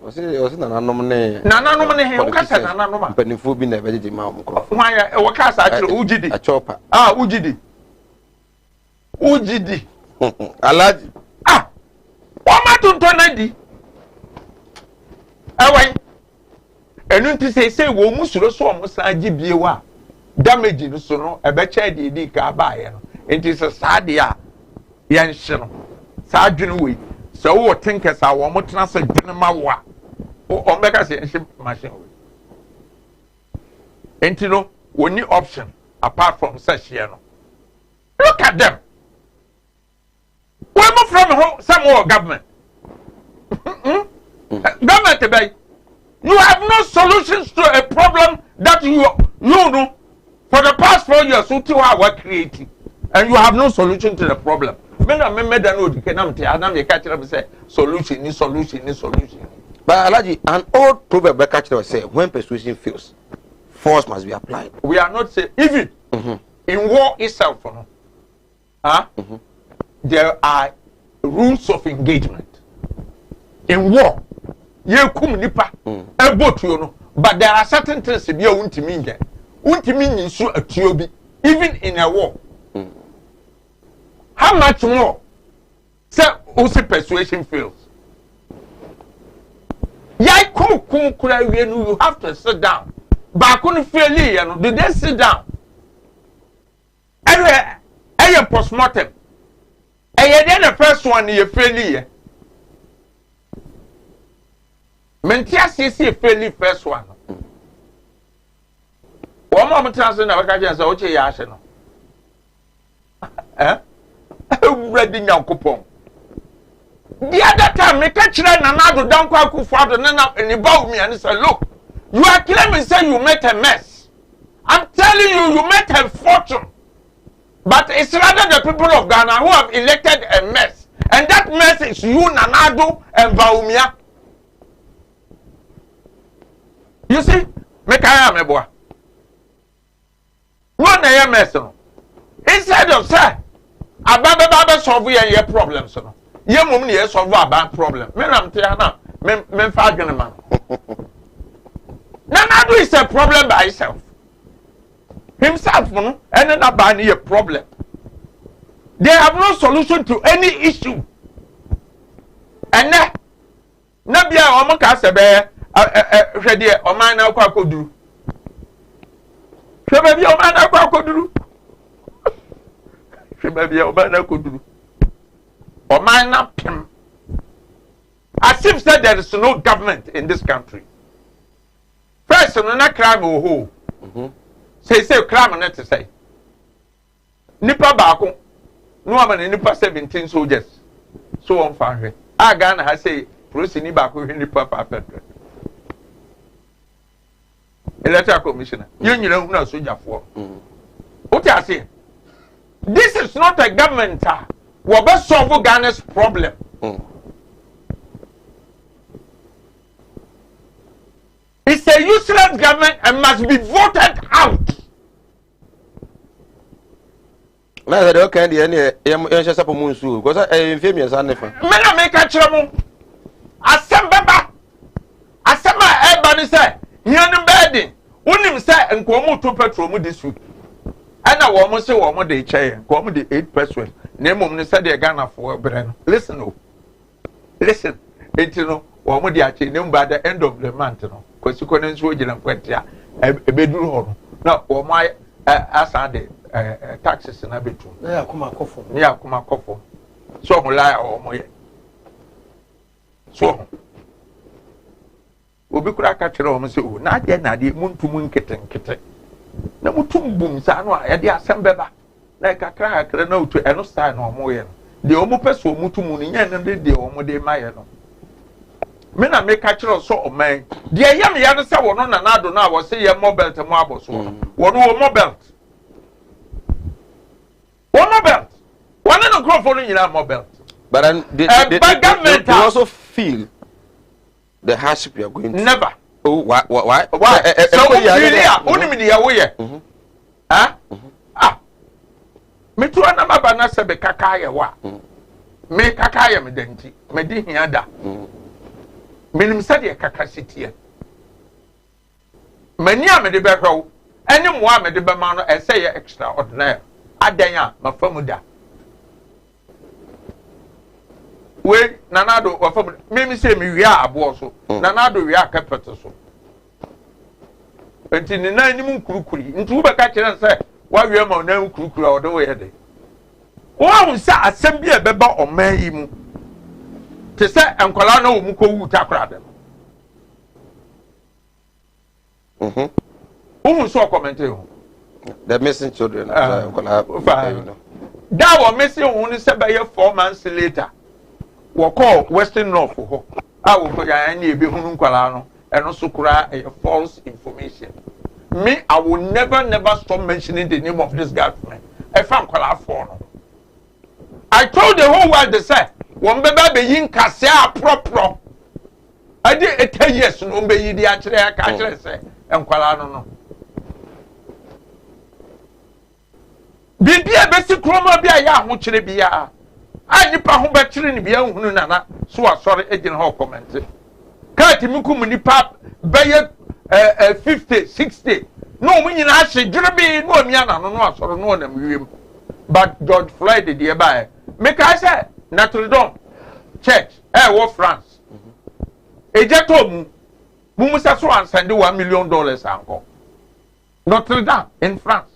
Was it Nana Nomine? Nana Nomine, Okasa, Nana Noma. Pennyfu be never did Mount. Why, Okasa, Ujidi. A chopper. Ah, Ujidi. Ujidi. Alaji. Ah, what am I to Tonadi? I want. And to say, well, Musuro so almost I give you a damage so no, a better di buy. It is a sadia yan shino. Sadjun we. So what thinkers are one more transfer general or mega ship machine. And you know, only option apart from such look at them. Where more from home, some more government. Government today. You have no solutions to a problem that you know for the past 4 years who two are creating. And you have no solution to the problem. Men are made that no, you cannot catch them say solution. But Alaji, an old proverb by catcher say when persuasion fails, force must be applied. We are not saying even in war itself, there are rules of engagement. In war, you come nipa a boat you know, but there are certain things to be a untimin so a tiobi, even in a war. How much more? Say, also persuasion fails. Yai you have to sit down. But I couldn't feel it, did they sit down? Anyway, a postmortem. And then the first one, you feel it. Mentia see fairly first one. One moment, I said, I can't say, okay, Yashano. Eh? Ready now, coupon. The other time, me catch them and I go down quite far and then up and about me and say, look, you are claiming say you made a mess. I'm telling you, you made a fortune. But it's rather the people of Ghana who have elected a mess. And that mess is you, Nanado, and Baumia. You see, make I am a boy. One a mess. Instead of say, Ababa solve your problems. Your mum near solve a bad problem. Men am Tiana, men fagan man. Nanado is a problem by itself. Himself, and then about a problem. They have no solution to any issue. And now, Nabia or Makasabe, ready, or mine now could do. Maybe your man I could do. Maybe your man I could do. Or mine up him. As if said there is no government in this country. First, not crime or who. Say crime not to say. Nipa bako. No man nipa 17 soldiers. So on fire. I Ghana has say police ni bako nipa 500. Electoral commissioner. You know who soldier for. What I say? This is not a government. We best solve Ghana's problem. It's a useless government and must be voted out. Na said okay the any just up munsu because I famous and nefa. Me na make a chemo. Asem baba. Asem a ebani say, hianu bedi. Unim say nkomo to petrol mu this week. Ana wo mo say wo mo dey chair, nkomo dey 8%. Na mum ne say dey Ghana for bre no. Listen oh. listen etino wo mo dia che nem by the end of the month no kwasiko ne nso gina kwantia ebeduru ho no na wo mo asa de taxes na betu na yakoma kofo na yakoma kofo so ho la wo mo ye so obi kura ka kire wo mo se o na ade na ade muntum nketenkete na mutum bum sa no a yade asem beba na kakra kakra na otu eno style no mo ye no de omo peso mutum no nya ne de omo de maye no me na me ka kire so o man de yam ya no se wono na nado na wo se ye mobile te mo aboso wono wo mobile one no grow for no mobile but then they also feel the hardship you are going to never. Oh, why? So only me the way. Ah. Me to na baba na se be kakaya wa. Me kakaya me denti. Me di hiada. Me nim se de kakasiti. Mani a me de be hwew. Ene mo a me de be ma no e se ye extraordinary. Adan a mafamuda. We nanado wafam me say me wia abo so nanado wia carpet so enti ni na nim kurukuri ntu be ka kire say wa wia ma na kurukuri o de we de wo hu sa asem bi e be ba oman yi mu te say enkwala na wo mu ko wu takra de hu so comment you the missing children enkwala da wo missing hu ni say be 4 months later we call Western North ho a wo ko ya na ebe hunu nkwala no eno so kura false information. Me, I will never stop mentioning the name of this government. I found nkwala for no. I told the whole world they said won beba be yin kase a pro I did 10 years no be yi di a kire aka kire say nkwala no bibia be si kroma bia ya ho kire bia nipa ho ba kire ni bia hunu nana so asori egin ho comment ka ti mikum nipa beye 50 60 no mu nyina ahye dwere bi no amia na no asori no na mwiem but George Floyd dey by make I say Notre Dame church wo France ejeto mu musa so ansende $1 million anko Notre Dame in France.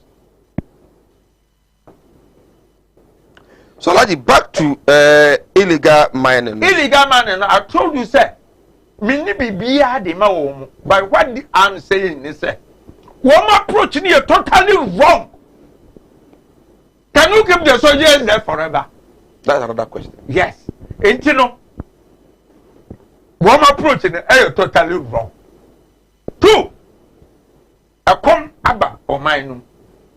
So, Ladi, back to illegal mining. Illegal mining, I told you, sir. Mini be de ma but what I'm saying is, sir, one approach is totally wrong. Can you keep the soldiers there forever? That's another question. Yes. And you know, one approach is totally wrong. 2, I come about or mine.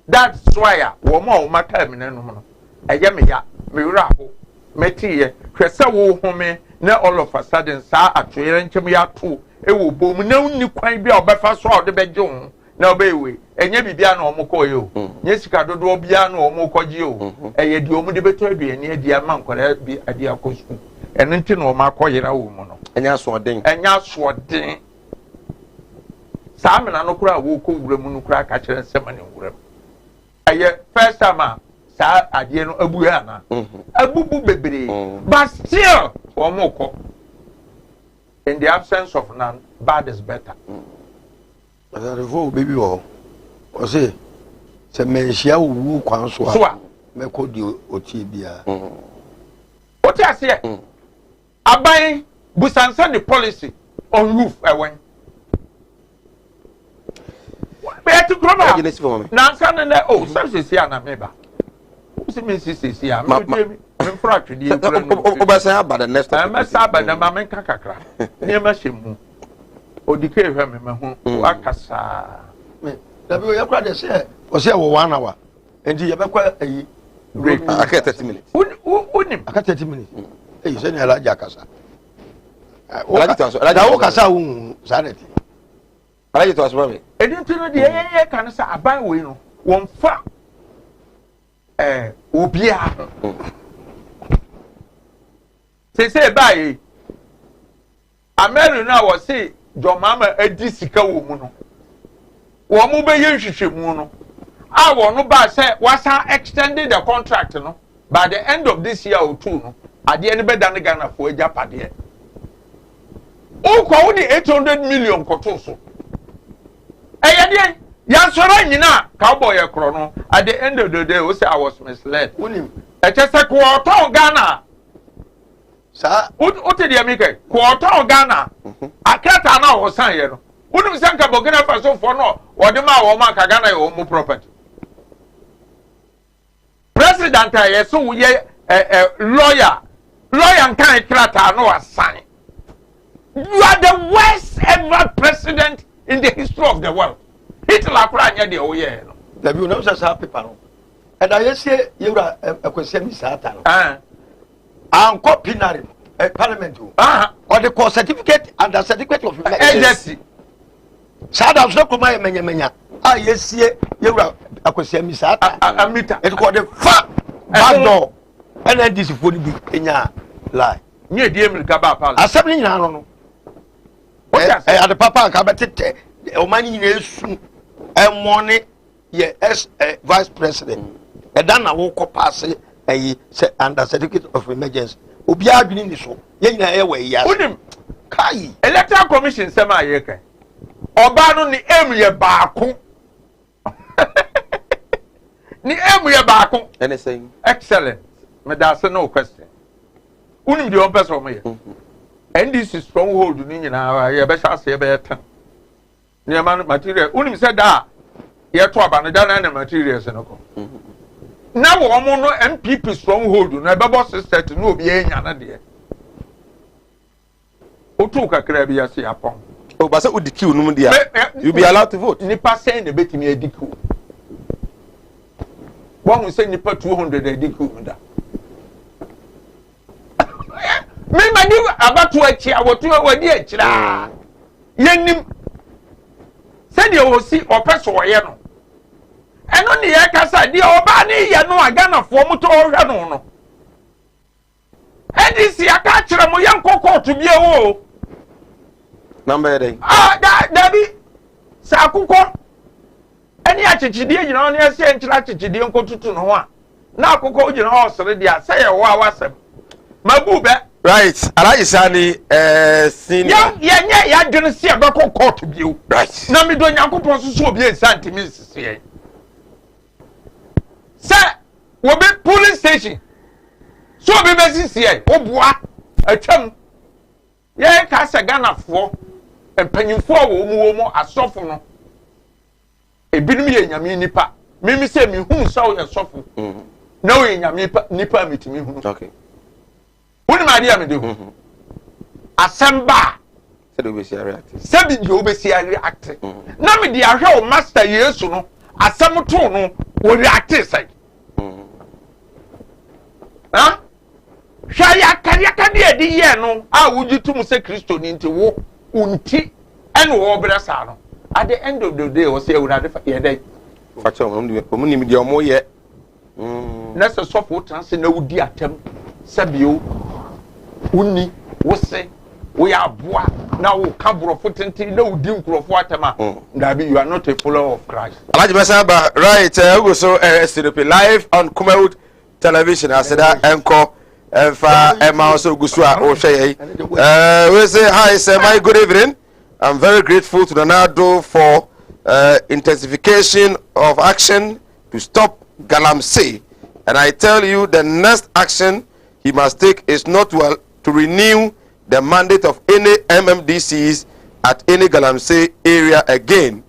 That's why one more matter no. Ayemiya me raho metiye hwese wo home na all of a sudden sa atwere nchem ya to e wo bom na unni kwan bia obefa so ode beje ho na obewe enye bibia na omukọ ye o nye sika dodo bia na omukọ ji o eye di omu de beto aduani adi ama nkora bi adi akosu eno nti na omakọ wo mu no enya soden sa amena no kura wo ko wura mu no kura ka kire nsema ne wura eye first time sa adie no abu ya na abubu bebre but still omoko in the absence of none bad is better. Revo baby o say se menhia wu kwan so a me ko di otie bia oti ase aban busansa the policy on roof ewen be ati kroma na nsan na o service ya na meba si ya me fracture di obasa about the next time me saba na ma me kakakra ni ma shemu odike hwe me hu akasa me da bi o yakra de se o se wo 1 hour enti ye bekwa ayi break aka 30 minutes unim aka 30 minutes eh se ni alaja akasa alaja o kasa wu sanity alaja to asba me edintu no de ye kan sa aban we no won fa obia se bae America na wo se jomama adi sika wo mu no wo mu be ye hwehwemu no a wo no ba se wasa extended the contract no by the end of this year or two no ade ne beda ne Ghana fo agya pade o kwa wo di 800 million koto so eyede yansoro nyina cowboy ekro no at the end of the day we say I was misled Unim. Echese ko oton Ghana Sa o te dia mike ko oton Ghana akata na wo san ye no unim sanka Burkina Faso for no wo de ma wo ma ka Ghana ye wo mu property president aye so wo ye lawyer kan krata no asan you are the worst ever president in the history of the world Hitler kura anya de o ye no da bi no sa paper no and I say you are akwese mi sa ta no anko pinari parliament or the course certificate and the certificate of agency sada so ko ma menya yesie you are akwese mi sa ta amita it called the fa back door and this for bi enya lie nye die America ba pal assembly nyina no at the papa ka betete o mani nyina esu money ye vice president dan na wo ko pass under certificate of emergency obi adwini ni so ye nyina ye we ya unim kai electoral commission sema ye kan oba no ni ye baako ni ye baako anything excellent me da say no question unim the one person me NDC stronghold ni nyina ye be sha se be tan ni man material unim say da ye to aba no da na materials no ko na wo mo no MPP stronghold na be boss set no obi enya na de o to kakra bi ase apon oh but say udiki num dia you be allowed to vote nipa say na betimi adiku won say nipa 200 adiku da me mani abatu achi awotu wadi achira yenim say de o si opeso wo ye no eno ne ye kasa de oba ne ye no agana fo mu to hwe no no edisi aka kire mo ye nkokoto bie wo number dey dabi sa akukọ eni achichidie nyina on ese nchira achichidie nkotutu no ho a na akukọ ugina ho sere dia say ye wo awasem mabu be right alaji sani senior ye ya dwene se be court bio right na me do nyankopon so obi ensantimi sisi say wo be police station so obi be sisi oboa atwam ye ka se Ghana fo empanyimfo wo mu asofo no ebinim ye nyame nipa mimi se mi hu saw ye sofo na wo ye nyame nipa mitimi hu okay woni ma dia me de hu asamba said we see react sabi di obesi react na me dia hwe o master Yesu no asam to no wo react sai ha hwa ya kariaka de di ye no a wujitum se Kristo ni nti wo unti ene wo bresa no at the end of the day wo say urade ye dey facho mo ni mi di omo ye na se sofo transe na wudi atem sabio unni wo se wo ya boa na wo ka borofo tenti na wudi nkrofo atema ndabi you are not a follower of Christ alaji mesaba right we so STP live on Kumawood television aseda enko Fa Emma also Gusua Oshey. We say hi, sir. My good evening. I'm very grateful to Donado for intensification of action to stop Galamsey. And I tell you, the next action he must take is not to renew the mandate of any MMDCs at any Galamsey area again.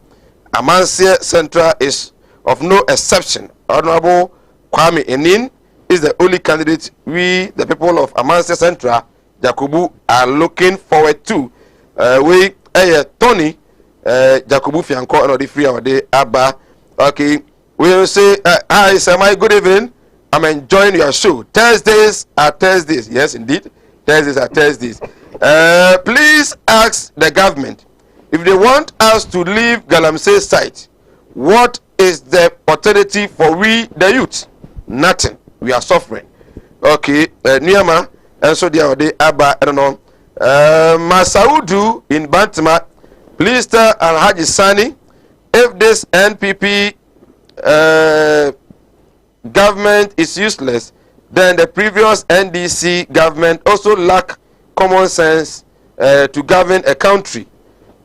Amansia Central is of no exception. Honorable Kwame Enin is the only candidate we, the people of Amansia Central, Jacobu, are looking forward to. Tony, Jacobu Fianco, and the free our day, Abba. Okay, we'll say, hi, sir, my good evening. I'm enjoying your show. Thursdays are Thursdays. Yes, indeed. Thursdays are Thursdays. Please ask the government if they want us to leave Galamsey site. What is the alternative for we, the youth? Nothing. We are suffering. Okay, Niyama, and so the other day, Abba, I don't know. Masaudu in Bantama, please tell Alhaji Sani if this NPP government is useless, Then the previous NDC government also lacked common sense to govern a country.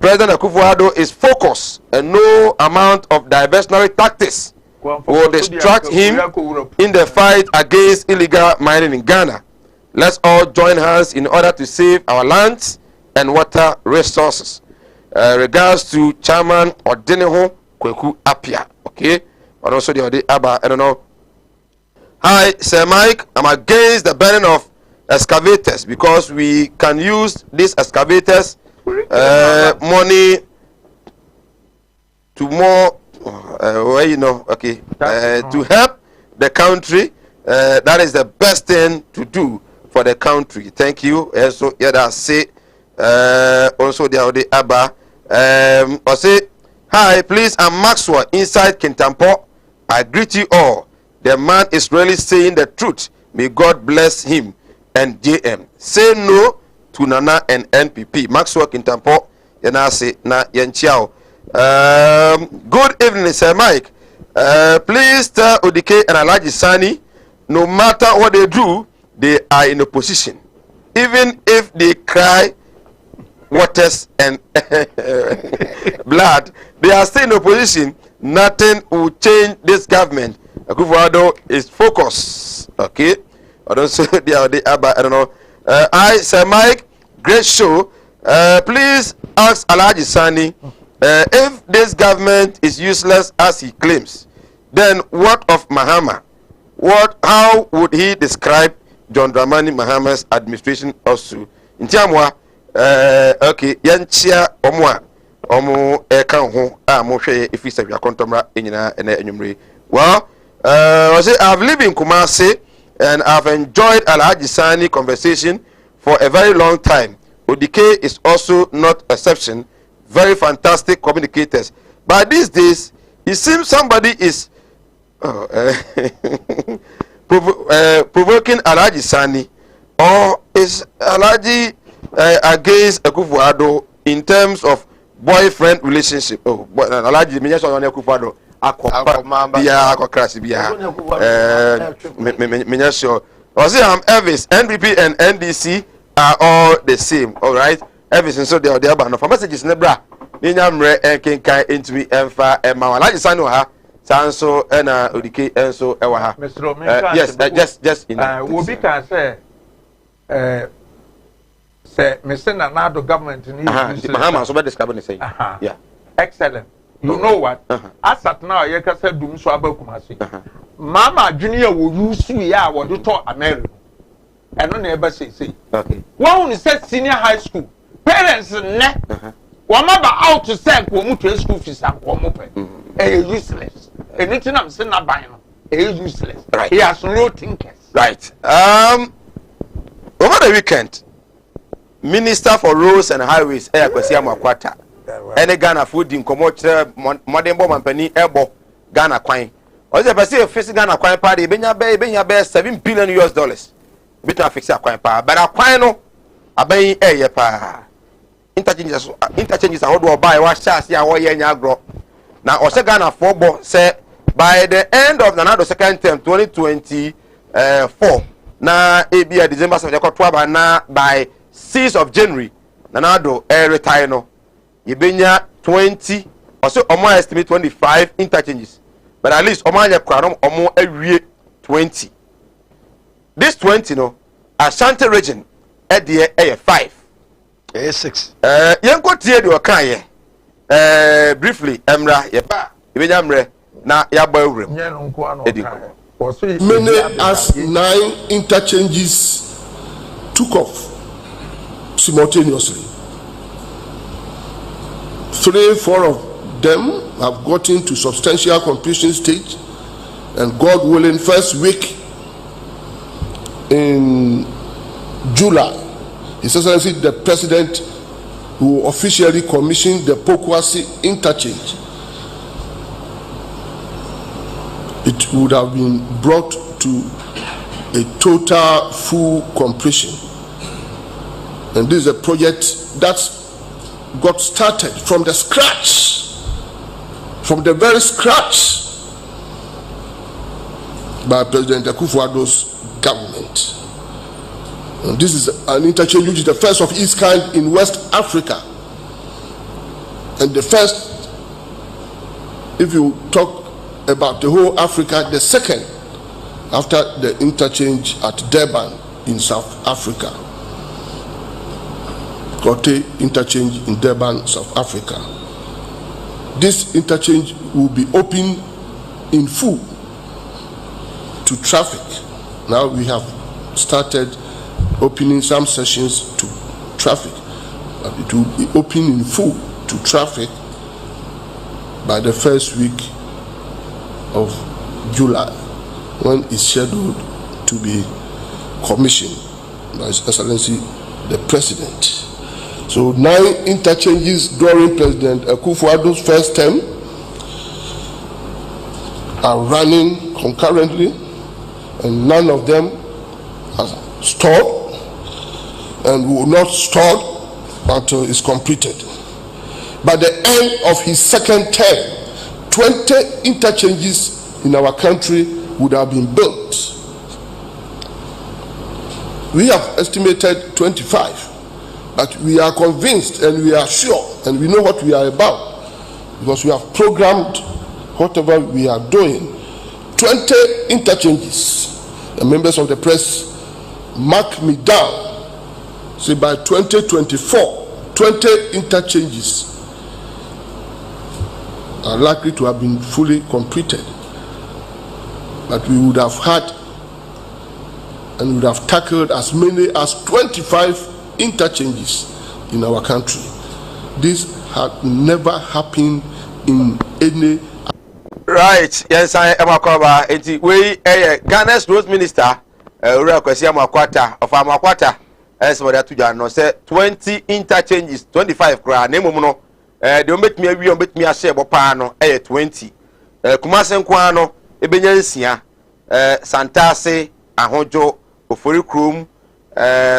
President Akufo-Addo is focused, and no amount of diversionary tactics will distract him in the fight against illegal mining in Ghana. Let's all join hands in order to save our lands and water resources. Regards to Chairman Odeneho Kweku Apia. Okay? But also the Ode Abba, I don't know. Hi, Sir Mike. I'm against the burning of excavators because we can use these excavators money to more to help the country. That is the best thing to do for the country. Thank you. So yeah, that's it. Also the Abba. I say hi, please. I'm Maxwell inside Kintampo. I greet you all. The man is really saying the truth. May God bless him and JM. Say no to Nana and NPP. Maxwell Kintampo. Yana say na yenchiao. Good evening, Sir Mike. Please tell Odike and Alaji Sani, no matter what they do, they are in opposition. Even if they cry waters and blood, they are still in opposition. Nothing will change this government. Akufo-Addo is focused. Okay. I don't say I don't know. I, Sir Mike, great show. Please ask Alaji Sani if this government is useless as he claims, then what of Mahama? How would he describe John Dramani Mahama's administration also? In Tiamwa, okay, Yanchia Omwa, Omo Ekanho, Moshe, if he's a contomra in Enyumri. Well, I've lived in Kumasi and I've enjoyed Alhaji Sani conversation for a very long time. Odike is also not exception. Very fantastic communicators. But these days, it seems somebody is provoking Alhaji Sani, or is Alhaji against Akufo-Addo in terms of boyfriend relationship. Alhaji Minya so on Akufo-Addo Minya sure. I say I'm Elvis, NPP and NDC are all the same. All right. Everything so they are there, but no for messages nebra. Ninyamre enkenkai into me emfa ema Alhaji Sani ha sanso na Odike enso ewa ha. Yes, just in we be can say Mr. Nanado government ni Mahama so be describe ni say. Yeah. Excellent. You know what? As at now you can say dum so abakumasi. Mama junior will use you ya wo do to America. And no never say. Okay. One say senior high school. Parents ne wamaba out to say ko mu to school fees and ko mu pe useless anything I'm saying na ban no useless. Right. He has no thinkers. Right. Over the weekend, Minister for Roads and Highways Kwesi Amakwata ene Ghana food in komotre modern bomb company ebo Ghana kwan o se pese face Ghana kwan pa de benya be $7 billion bit na fix kwan pa but kwan no aban eye pa interchanges how do buy wa chance ya wo ye nya agro na o se Ghana for bo say by the end of the second term 2024 na ebia December 7 na by 6th of January nanado retire no yebenya 20 or so omo estimate 25 interchanges but at least omo anya kwa omo awie 20 this 20 no Ashanti region e de 5 6 yenko tie de okan ye briefly emra ye ba yebenya mre na ya ba awrem many as 9 interchanges took off simultaneously. 3-4 of them have gotten to substantial completion stage, and God willing, first week in July, His Excellency the President will officially commission the Pokwasi interchange. It would have been brought to a total full completion. And this is a project that got started from the scratch, from the very scratch, by President Akufo-Addo's government. And this is an interchange which is the first of its kind in West Africa. And the first, if you talk about the whole Africa, the second after the interchange at Durban in South Africa. Kote interchange in Durban, South Africa. This interchange will be open in full to traffic. Now we have started opening some sessions to traffic, but it will be open in full to traffic by the first week of July, when it's scheduled to be commissioned by His Excellency the President. So 9 interchanges during President Akufo-Addo's first term are running concurrently, and none of them are stalled and will not stall until it's completed. By the end of his second term, 20 interchanges in our country would have been built. We have estimated 25, but we are convinced and we are sure and we know what we are about because we have programmed whatever we are doing. 20 interchanges. The members of the press mark me down. Say by 2024, 20 interchanges are likely to have been fully completed. But we would have had and would have tackled as many as 25 interchanges in our country. This had never happened in any. Right, yes, I am a cover. We Ghana's Road Minister, Ura Kwesi Amakwata of Amakwata, as for that to Jano said 20 interchanges, 25 kra, Nemono, they make me a real bit me a share pano, 20. Kumasen Kwano, Ebenyansia, Santase, Ahojo, Ofori Krum,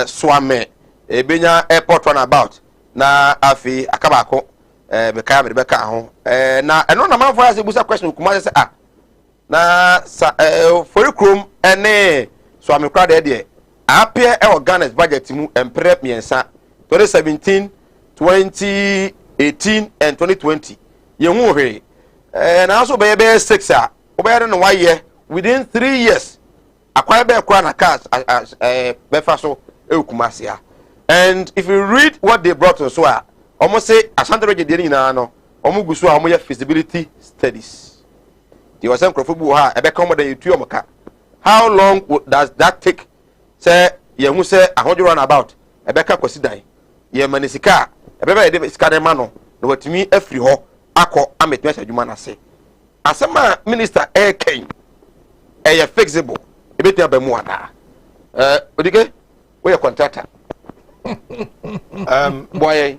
Swame, Ebenya Airport runabout, na Afi, Akabako. Beka me beka ho na eno na man for as busa question kuma say ah na for krom ene so am kra de appear e Ghana's budget mu empre miensa 2017 2018 and 2020 ye hu hwe na so be 6 a obe no 1 year within 3 years akwa be kra na cars be fa so e kumase a. And if you read what they brought us so almost say Ashanti region no omugusu a omoya feasibility studies. The wasem krofobu ha ebe come than you omoka. How long does that take? Say ye hu say ahojo run about ebe ka kwasi dan. Ye manisika ebe be de sika dem no no watimi afri ho akọ ametme adwuma na se. Asema minister ken e flexible ebe tia ba mu ana. Odike we contractor. Boy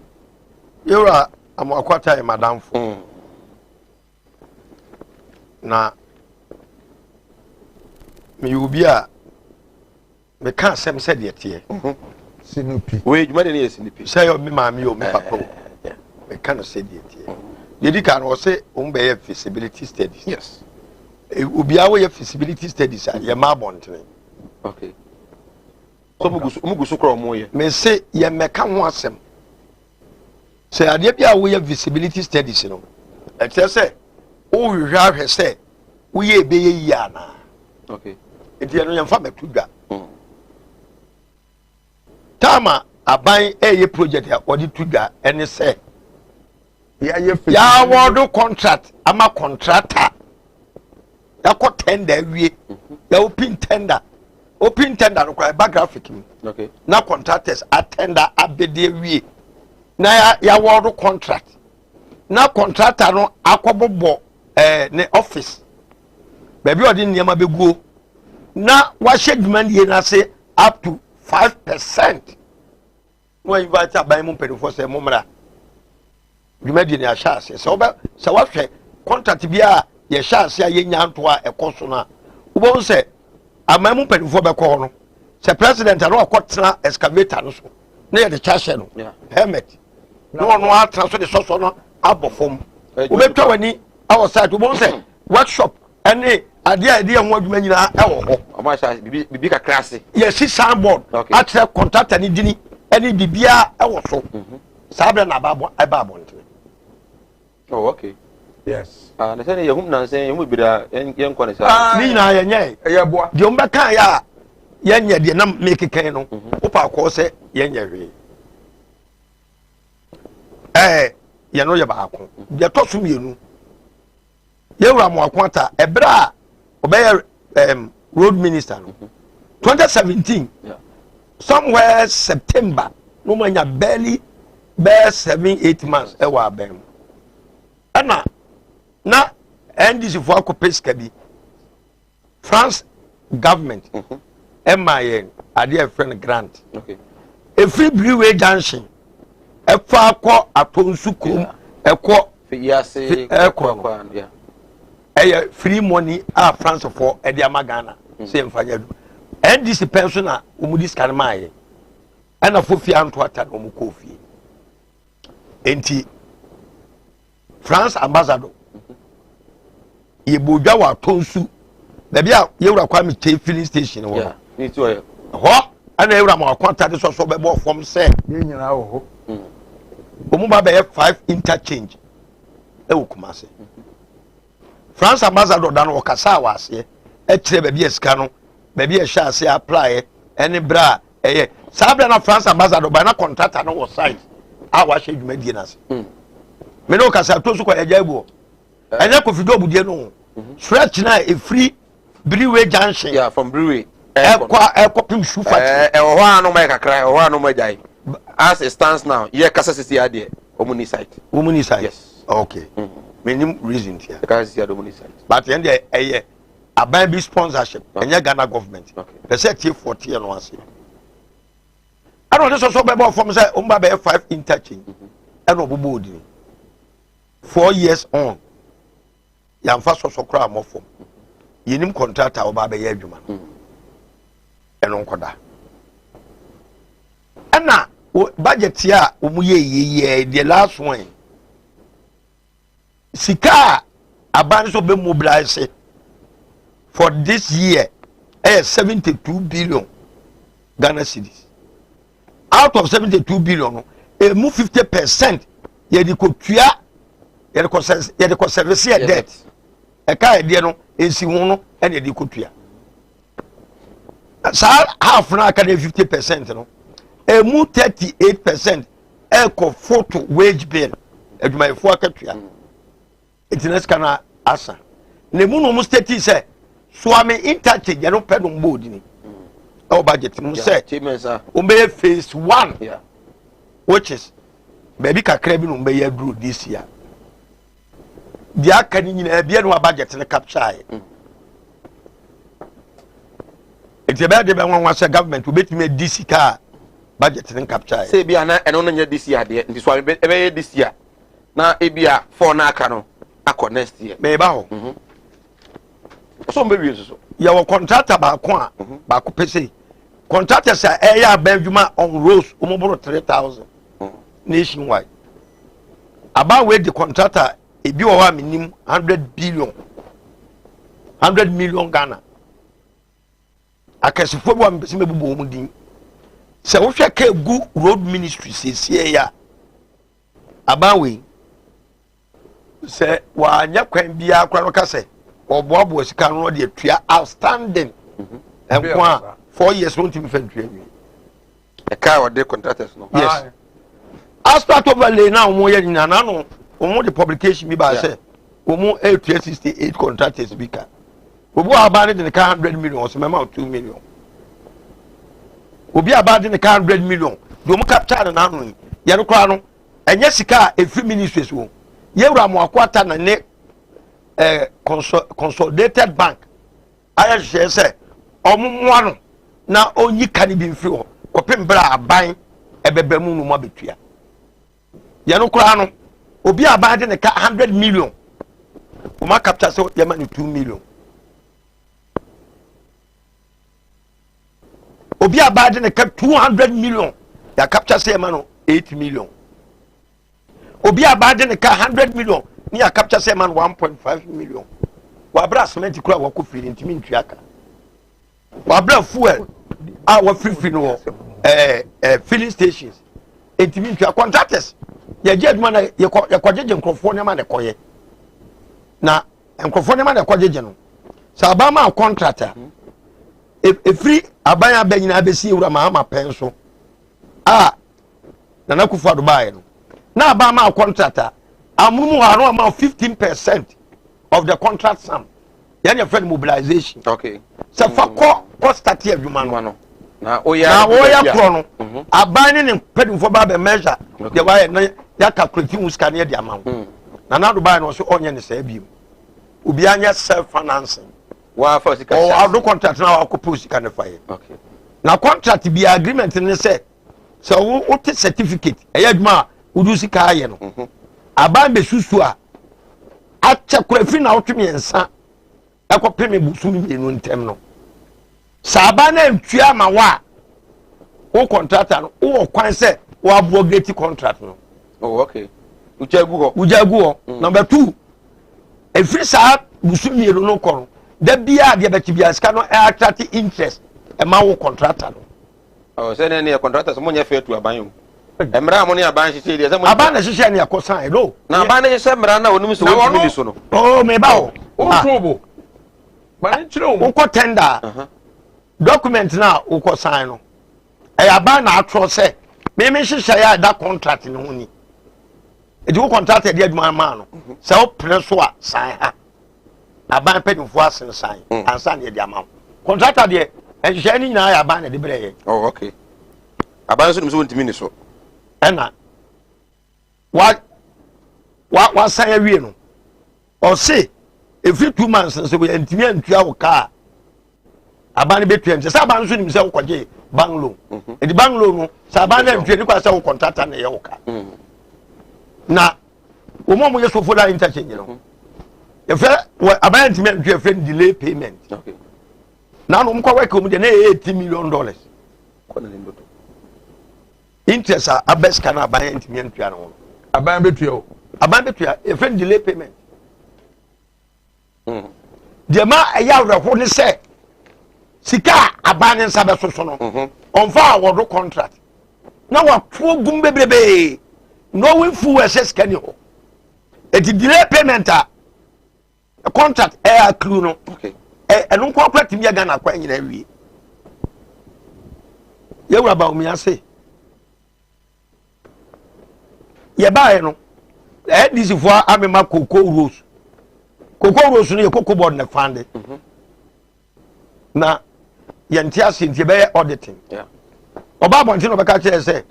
Yura Amakwata e madam fu na me ubi a me kan sem se de tie sinupi we djuma de ne sinupi say o me maami o me papa me kan se de tie yedi kan o se o mbe ye feasibility studies. Yes, ubi a we feasibility studies a ye ma bontene. Okay, so mugusu kro mo ye me se ye me ka ho asem. Say ade bia we visibility studies no e tell say o hwehwe say we ye be ye yi ana. Okay, enti no yemfa metudwa tama aban eye project ya odi tudwa ene say ya wodo contract ama contractor ya ko tender wie ya open tender no kwa back graphic. Okay, na contractors attender abede wie na ya world contract na contractor no akobobo ne office baby odi niam abeguo na wa demand ye na say up to 5%. No invite aban mu pedifo say mumra dwumadi ne ahase so ba sa wa hwe contract bia ye hase ye nyanto a ekoso na wo say aban mu pedifo be ko no say president no akotena excavator no so na ye de chashe no helmet no transfer the source no abofom obetwa wani outside wo say workshop ene ade ho adwuma nyina e wo ho Omasha bibi kakra ase. Yes, signboard. Atre contractor ni dini any bibia e wo so. Sabra na ababo nti. Oh, okay. Yes. Na say yehum na say yehum bira yen kwa ne sa. Ni na yenye eye boa. De omba kan ya yenye de na make kan no. Opa ko say yenye hwe. Ye no ye ba akon. De to so mienu. Ye wura mo akwanta ebra obey road minister no. 2017. Yeah. Somewhere September. No manya barely 7-8 months e wa abem. Ana na NDC for akopesika bi France government MIN ade friend grant. Okay. A free Blueway junction e fa akọ atonsu krom e kọ Fiyase kwa yeah. Free money France for e de amagana say mfanya du NDC pensioner umudi scan maaye ana fofi anto ata no mu kofi enti France ambassador ye bodwa wa tonsu da bia ye wura kwa me filling station wo yeah ni to ye ho ana ye wura ma kwanta de so be bo form say Ye nyina wo ho. omu ba be 5 interchange e wo Kumase France ambassador da no okasa wa ase e kire be bia sika no be bia hwa ase apply any bra sabra na France ambassador ba na contractor no wo site a wa hwe dwuma die na ase me no kasa to so kwa eja ebu enya ko fido obudie no stretch na a free Brewery junction yeah from Brewery ekwa pim shoe factory ho anu mai kakra ho anu mai jai as it stands now ye kasa sisi ade omuni site yes okay many reasons here kasa sisi ade omuni site but end eye aban bi sponsorship enya Ghana government person tie 40 no ase I don't just so be from say umba be 5 interchange and obobo odi 4 years on yamfa so kra mo fom yenim contractor oba be ye adwuma eno nkoda ana budget ya omu ye the last one sika aban so be mobilize for this year 72 billion Ghana cedis. Out of 72 billion e mu 50% ye di kotua ye di ko service ye debt e ka e de no ensi hu no e na di kotua sa half na ka de 50% no e mu 38% e ko photo wage bill adwumayefo akatua itinas kana asa ne mu no mu state say so am interchange ye no pedum board ni our budget mu say umbe phase 1 yeah which is baby kakra bi no umbe ya duro this year dia kan nyina bia no budget ne capture it's about the one say government we bet me this car budget ne capture say bia na eno no nya this year de nti so be this year na e bia for na aka no akọ next year me ba ho so mbe wi so ya wo contractor ba ko a ba ko pese contractors are area benjuma on roads umoboro 3000 nationwide about where the contractor e bi wa minimum 100 million Ghana akasifo bi wa mpese mebubo mu din se wo hwe ka gu road ministry sesie ya about we se wa anya kwan bia akra no ka se oboabo sika no de atua outstanding enkwa 4 years won't even fend training. A car or the contractors no. Yes. As part of a lay now more than no the publication me by say omo 868 contractors speaker. Obo about in the car 100 million or some amount 2 million. Obi about in the car 100 million. Do mo capture na no. Ye no kra no enye sika e free ministries wo. Ye wura mo akwata na ne consolidated bank. Aya say omo no na onyi kani bi mfiri ho kopem bra aban ebebemu no mabetua ye no kura no obi aban de ne ka 100 million o ma capture so ye ma ni 2 million obi aban de ne ka 200 million ya capture say ma no 8 million obi aban de ne ka 100 million ni ya capture say ma no 1.5 million wa bra cement kura wa ko firi ntimi ntuaka wabra fuel wa free no filling stations entimi ntwa contractors ye je aduma na ye kwajeje nkrofo ne ma ne koye na nkrofo ne ma ne kwajeje no sa ba ma contractor free aban abanyina abesi ewura ma penso na kufu adubaye no na ba ma contractor amumu haro ma 15% of the contract sum yani friend mobilization okay so fa ko start adwuma no na oya pro no aban ne pedimfo ba be measure de wa na ya calculate muska ne de amount na adubaye no so onye ne sa biem obi anya self financing wa for sika ado contract na wa ko post sika ne faye okay na contract bi agreement ne say so wo te certificate eyaduma udu sika aye no aban be susu a acha korafi na otwe ensa akopeme busumi enu ntem no saba na ntua ma wa wo contractor no wo kwan se wo abrogate contract no oh okay ujagu ho number 2 every sa busumi enu no koro da bia de be tibia sika no attract interest e ma wo contractor no oh say na contractor so mo nya fair to aban yo emra mo ne aban hye dey say mo aban na hye ne akosan no na aban na hye emra na onum so wo timi so no oh me ba o trouble man chiro wo ko tender document na wo ko sign no e aban na atro say me hye ya da contract ne ho ni e di wo contract e di aduma ma no say wo pre so a sign ha aban pedimfo asen sign ansa ne di ama contractor de e hye ni nyina ya aban na de breye oh okay aban so nim so wontimi ni so ena wa san awie no o se every 2 months so we ntimi antua wo ka aban be tuem se aban so nim se wo kwaje banglo edi banglo no se aban na ntue ni kwa se wo contractor na ye wo ka na wo mo ye so for that interchange no e fe aban ntimi antue fe delay payment okay na no mkwa work mu de na $80 million kwa na ndoto interest abes kana aban ntimi antua no aban betua e friend delay payment de ma eya reho ne se sika aban nsa be soso no onfa awodo contract na wa tuo gum bebrebe no we fu we se sika ni ho e delay payment a contract e accrue no okay enu corporate mi aga na kwa nyina wie ye wura ba omi ase ye bae no this for amema cocoa rose no ye cocoa board na fund na ye ntia sintie be auditing yeah oba bonti no be ka kire say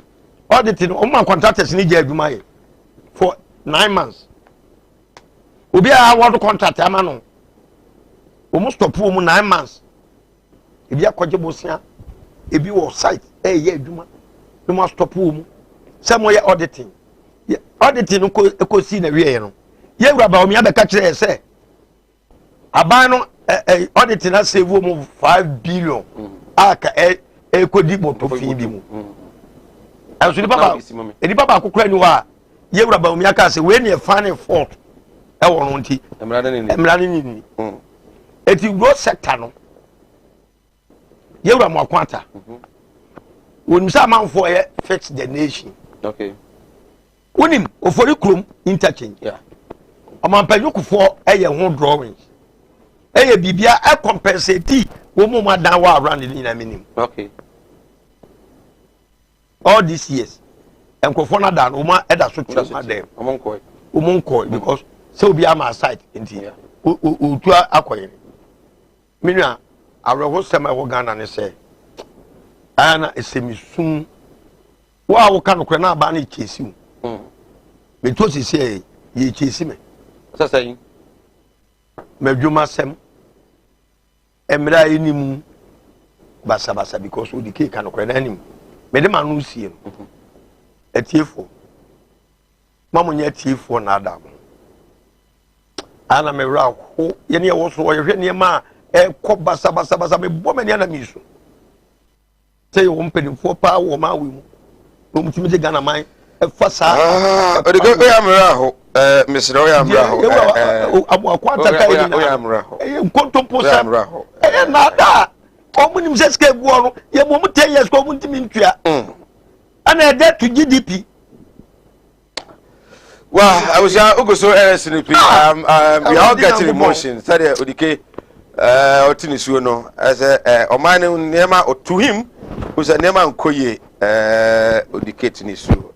auditing o man contractors ni je adwuma ye for 9 months obi a award contract ama no o mo stop o mo 9 months ebi akwaje bosia ebi wo site ye adwuma no mo stop o mo say mo ye auditing auditing ko si na wie no ye wura ba o mi abeka kire say aban no auditing na save mo 5 billion aka ko di boto fi bi mu aso ni baba akokora ni wa ye wura ba o mi aka say we ne fan fault e wo no nti emra ni eti road sector no ye wura mo akwanta woni sa manfo ye fix the nation okay unim ofori krom interchange yeah amampanyukufo eye ho drawings eye bibia e compensate wo mo madan wa around ni na minim okay all these years enkofo na dan wo ma eda so twa dem omonko because so obi am site enti otu akoye minua areho sema wo Ghana ne se ana esemisum wa wo kan kro na aba na chesi me to si say ye chesi me sasa yin medwuma sem emra enimu basa because we the kan kro na anim me de manu sie etiefo mamunye etiefo na adam ana me ra ho ye ne wo so ye hwe ne ma ko basa me bo me ne na mi so say wo mpedimfo pa wo ma we mu no mutimi de Ghana man e fa sa odigo ya mra ho misro ya mra ho abu akwanta kai ni ya mra ho nkontompo sa e na da omunim se ska gu ono ye mo 10 years ko muntimi ntua ana debt to GDP. Well, I was Ugoso SNP. We all get emotion. Sorry, Odike. Otinisu no as a Omani Nema or to him who's a Nema Nkoye Odike Tinisu.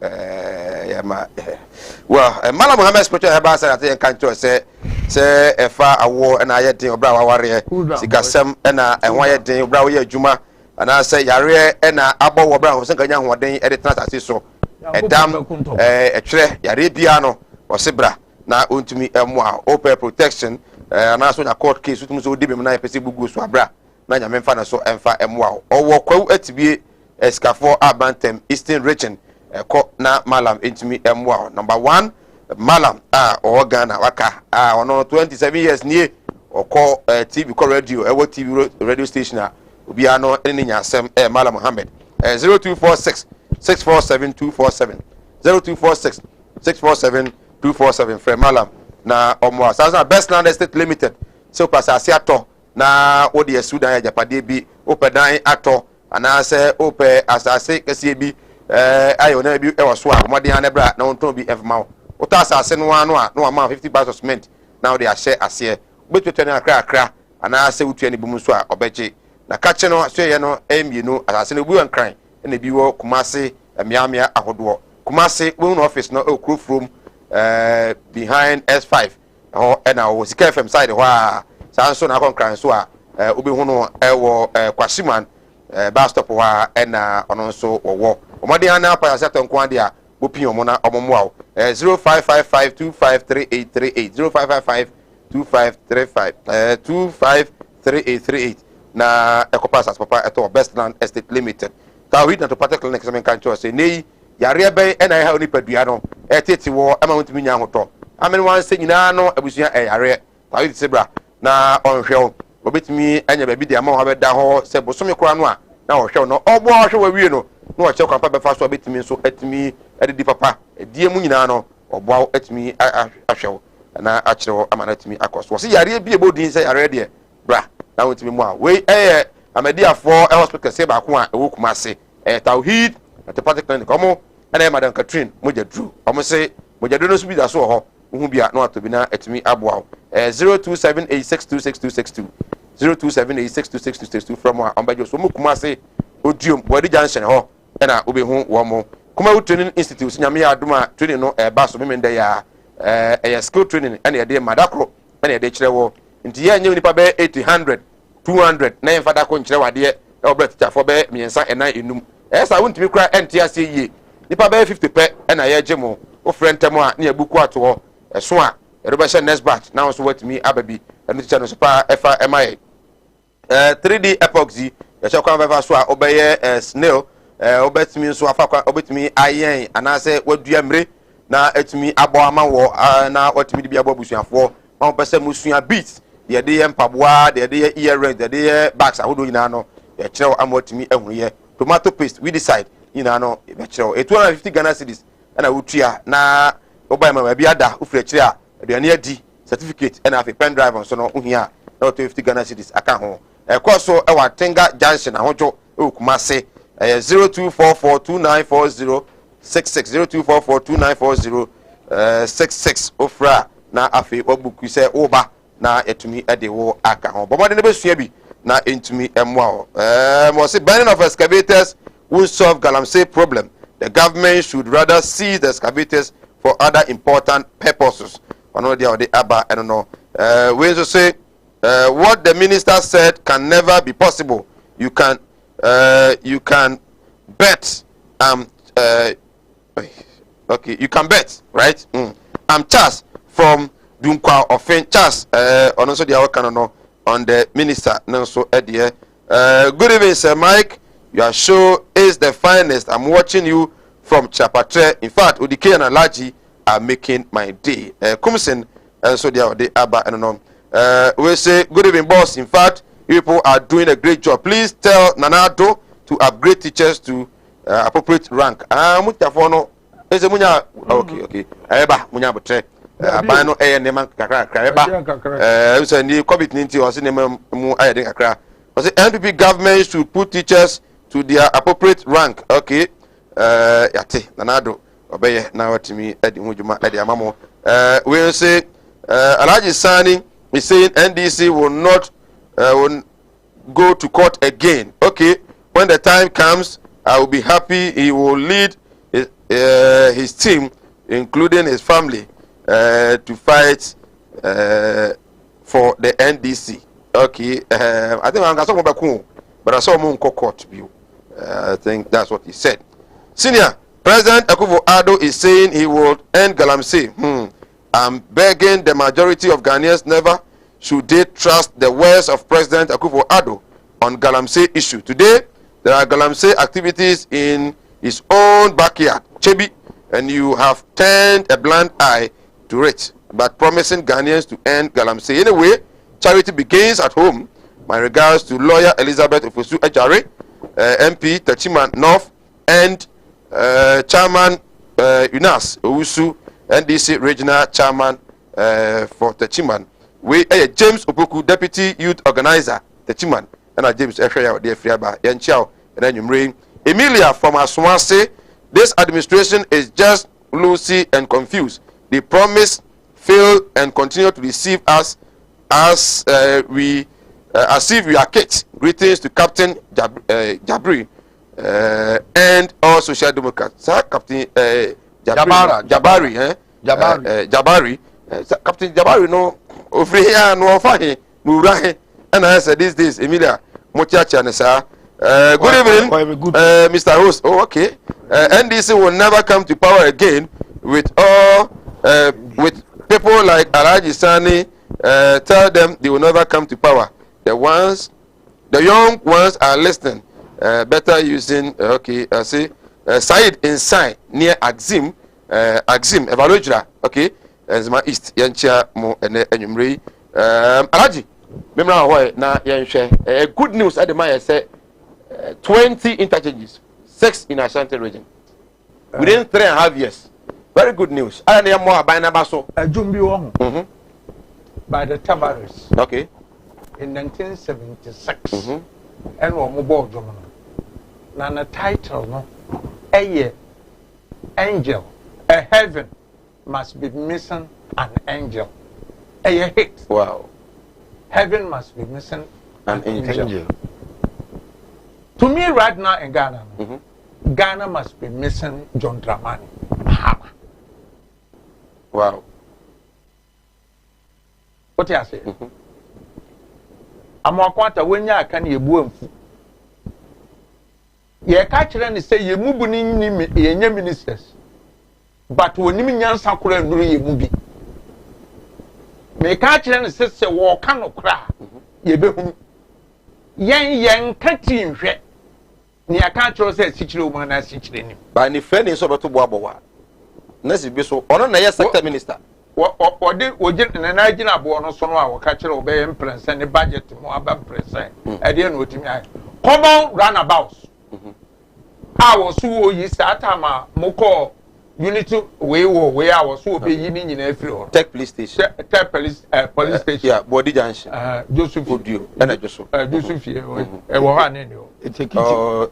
Yama. Well, Malam Mohammed Spiritual Habasa, I think, can't say a far a war and I had the Obrawa warrior, Sikasem and why day Obrawa Juma, and I say Yare and Abo Obra was a young one day at the Trans so. A dam, a tre, Yaribiano, or Sibra, now untumi MWA, open protection, and also a court case with Muso Dibim Pesibu Swabra, Nanya Memfana so Emfa MWA, or walk out to be a scaffold Abantem, Eastern Region, a court na Malam intumi MWA. Number 1, Malam, or Ghana, Waka, or 27 years near, or call TV call radio, a TV radio station, Ubiano, Eninya Sem, Malam Mohammed, 0246. 647-247 0246 647-247 Frère Malam na omo asasa Best Land Estate Limited so pasase ato na odi esudan ya japade bi opedan ato ana se ope asase kese bi ayo na bi e woso a modern na bra na onton bi efma uta asase no anu a no amount 50 bags of cement now they are share ase betwetwe na akra ana se utua ni bumu so a obeje na kache no so ye no emienu asase no bu ankran na bi wo Kumasi miamia ahodo Kumasi one office no okru from behind S5 ho na wo Sika FM side ho a sanso na konkran so a obi hu no wo Kwashiman bus stop ho a na ono so wo omode ana pa ya nko ade a bopi omo na omomo a 0555253838 0555253838 253838 na ekopasa papa eto Best Land Estate Limited Tawhid na to particular next men kan cho say nei yare ben e na ha oni padua no e tete wo ama wontumi nya hoto amen wan se nyina no abusua e yare Tawhid sebra na onhwe obetumi anya ba bi de ama ho beda ho se bosome kora no a na ohwe no ogbo ohwe wa wie no na oche kwampa be fa so obetumi so etumi edidi papa edie mu nyina no ogbo etumi ahwe na akire amana etumi akoso se yare bi ebodin se yare de bra na wontumi mu a we Amedia for hospital say ba ko a ewo Kumasi Tawhid at the particular komo and Madam Catherine moja drew omo say moja do no so bi da so ho hu bia na wato bi na etumi aboa 0278626262 0278626262 from ambajo so mu Kumasi odium body junction ho na obi hu wo mo Kumawood Training Institute nyame ya adoma training no ba so memenda ya skill training and ya de madakro and ya de kire wo nti ya nyi nipa be 800 200 na enfada ko nkire wade e obra teacher for be miensa ena enum esa wontimi kra entiase yie nipa be 50 pe na ye gemo o frentemo a na ebuku ato eso a ereba she next batch na so watimi ababi enu teacher no so pa efa emaye 3D epoxy ya chakwa beva so a obeye snail obetimi so afa kwa obetimi ayen anase wadua mre na etimi abo ama wo na watimi di bia bobusuafo ma pese musua beats de de mpaboa de de earrings de de bags ahodo nyina no ye kire amotimi ehunye tomato paste we decide nyina no ye kire 250 Ghana cedis na wutua na obai ma bia da ufre kire a aduane adi certificate na afi pen drive so no uhia na 250 Ghana cedis aka ho ekoso e wa Tenga Junction ahojo e Kumasi 0244294066 0244294066 ofra na afi obuku se oba na etumi ede wo aka ho bomode ne besua bi na entumi emwa ho mo say banning of excavators will solve galamsey problem. The government should rather seize the excavators for other important purposes. One day or the aba I don't know we also say what the minister said can never be possible. You can bet okay, you can bet, right? I'm Charles from Dunkwa Offen Charles on also the work on the minister no so good evening Sir Mike, your show is the finest. I'm watching you from Chapatre. In fact Odike and Alaji are making my day. Kumsen and so the Abba and no we say good evening boss. In fact people are doing a great job. Please tell Nanado to upgrade teachers to appropriate rank. Mutafono is a munya okay eba munya botre abano neman kakra eba so ni COVID-19 o se neman mu ayede kakra Was the NPP government should put teachers to their appropriate rank? Okay. Yate nanado obeye na watimi edi hujuma edi amamo. We say Alhaji Sani is saying NDC will not will go to court again. Okay, when the time comes, I will be happy. He will lead his team, including his family, to fight for the NDC. Okay, I think I'm going to go, but I saw him go court view. I think that's what he said. Senior President Akufo-Addo is saying he will end Galamsey. I'm begging the majority of Ghanaians never should they trust the words of President Akufo-Addo on Galamsey issue. Today, there are Galamsey activities in his own backyard, Chebi, and you have turned a blind eye to it, but promising Ghanaians to end Galamsey. Anyway, charity begins at home. My regards to lawyer Elizabeth Ofosu Ejare, MP Tachiman North, and Chairman Unas Owusu, NDC Regional Chairman for Tachiman. We James Opoku, Deputy Youth Organizer, Tachiman, and James Efreya, the Friaba, Yanchao, and then you Emilia from Aswase. This administration is just loosey and confused. They promise, fail, and continue to deceive us as if we are kids. Greetings to Captain Jabri and all Social Democrats. Sir, Captain Jabari. Captain Jabari, no, over here, no, fine, Murahe. And I said, this days, Emilia, Mochacha, sir. Good evening, Mr. Host. Oh, okay. NDC will never come to power again with people like Alhaji Sani. Tell them they will never come to power. The young ones are listening. Better using Said inside near Axim, Evaluator. Okay, as my East Yancha Mo and Enyumri. Alhaji, remember why now? Good news at the Maya said 20 interchanges, 6 in Ashanti region within 3.5 years. Very good news. I am more by Nabaso. By the Tavares. Okay. In 1976. And one more German. Now the title, no, angel, a heaven must be missing an angel. A hit. Wow. Heaven must be missing an angel. To me, right now in Ghana, Ghana must be missing John Dramani Mahama. Wow. What do you say? I'm quite when you can you boom. You catch and say you move in your ministers, but when you mean Sakura and you movie. May catch and say, walk cannot cry. You be home. Yang catching shit. Near catcher says, Sichiro man as Sichrin. By any friend is over to Wabawa. Nessie Bissell, or no, yes, sector minister. What did we get in an idea born on some our catcher obey imprints and the budget to more about present? I didn't know to me. Come on, runabouts. I was who you start Moko Unity way where I was who be in every tech police station. Tech police station. Yeah, body junction. Joseph Audio. And I just Joseph here.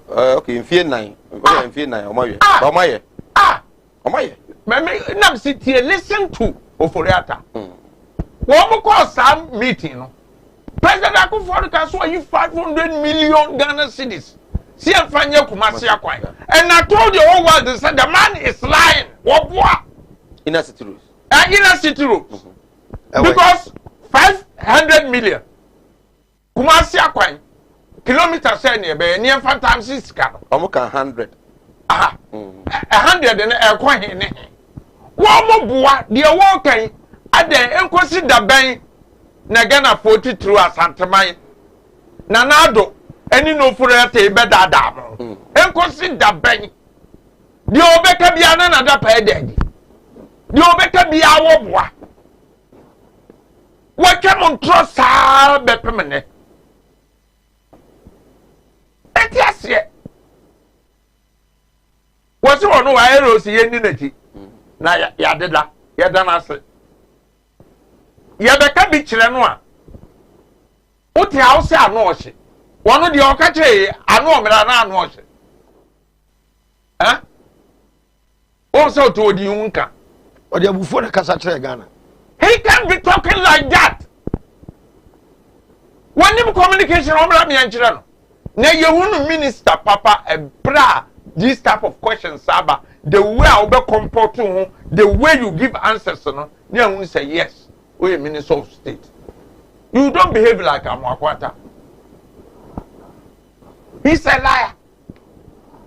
Okay, in fear 9. In fear 9. Oh my. Nam sit here, listen to Oforiata. One more call some meeting. President Akufo-Addo saw you 500 million Ghana cedis. See and find your Kumasi Akwai. And I told you all what they said the man is lying. What? Inner city rules. Inner city rules. Because 500 million Kumasi Akwai kilometers near 5 times 6 car. Almost 100. 100 and a coin. One more boy, dear walking at the enquest the bank Nagana 40 through a Santa Mai Nanado, any no for a table that dam. Enquest the bank. The Obeka be another pay daddy. The Obeka be our boy. What come on trust our permanent? And yes, yet. What's one no arrows in unity? Na ya deda ya dana se ya beka bi kire no a wote house ano ohye One of the okache, I know me na watch. Huh? Also to the unka. Or the before the Casatra Ghana. He can't be talking like that. When you communication over me and children. Now you want minister, Papa, and bra this type of questions, Saba. The way I will comport to the way you give answers, no, you only say yes. We minister of state. You don't behave like a Mwakwata. He's a liar.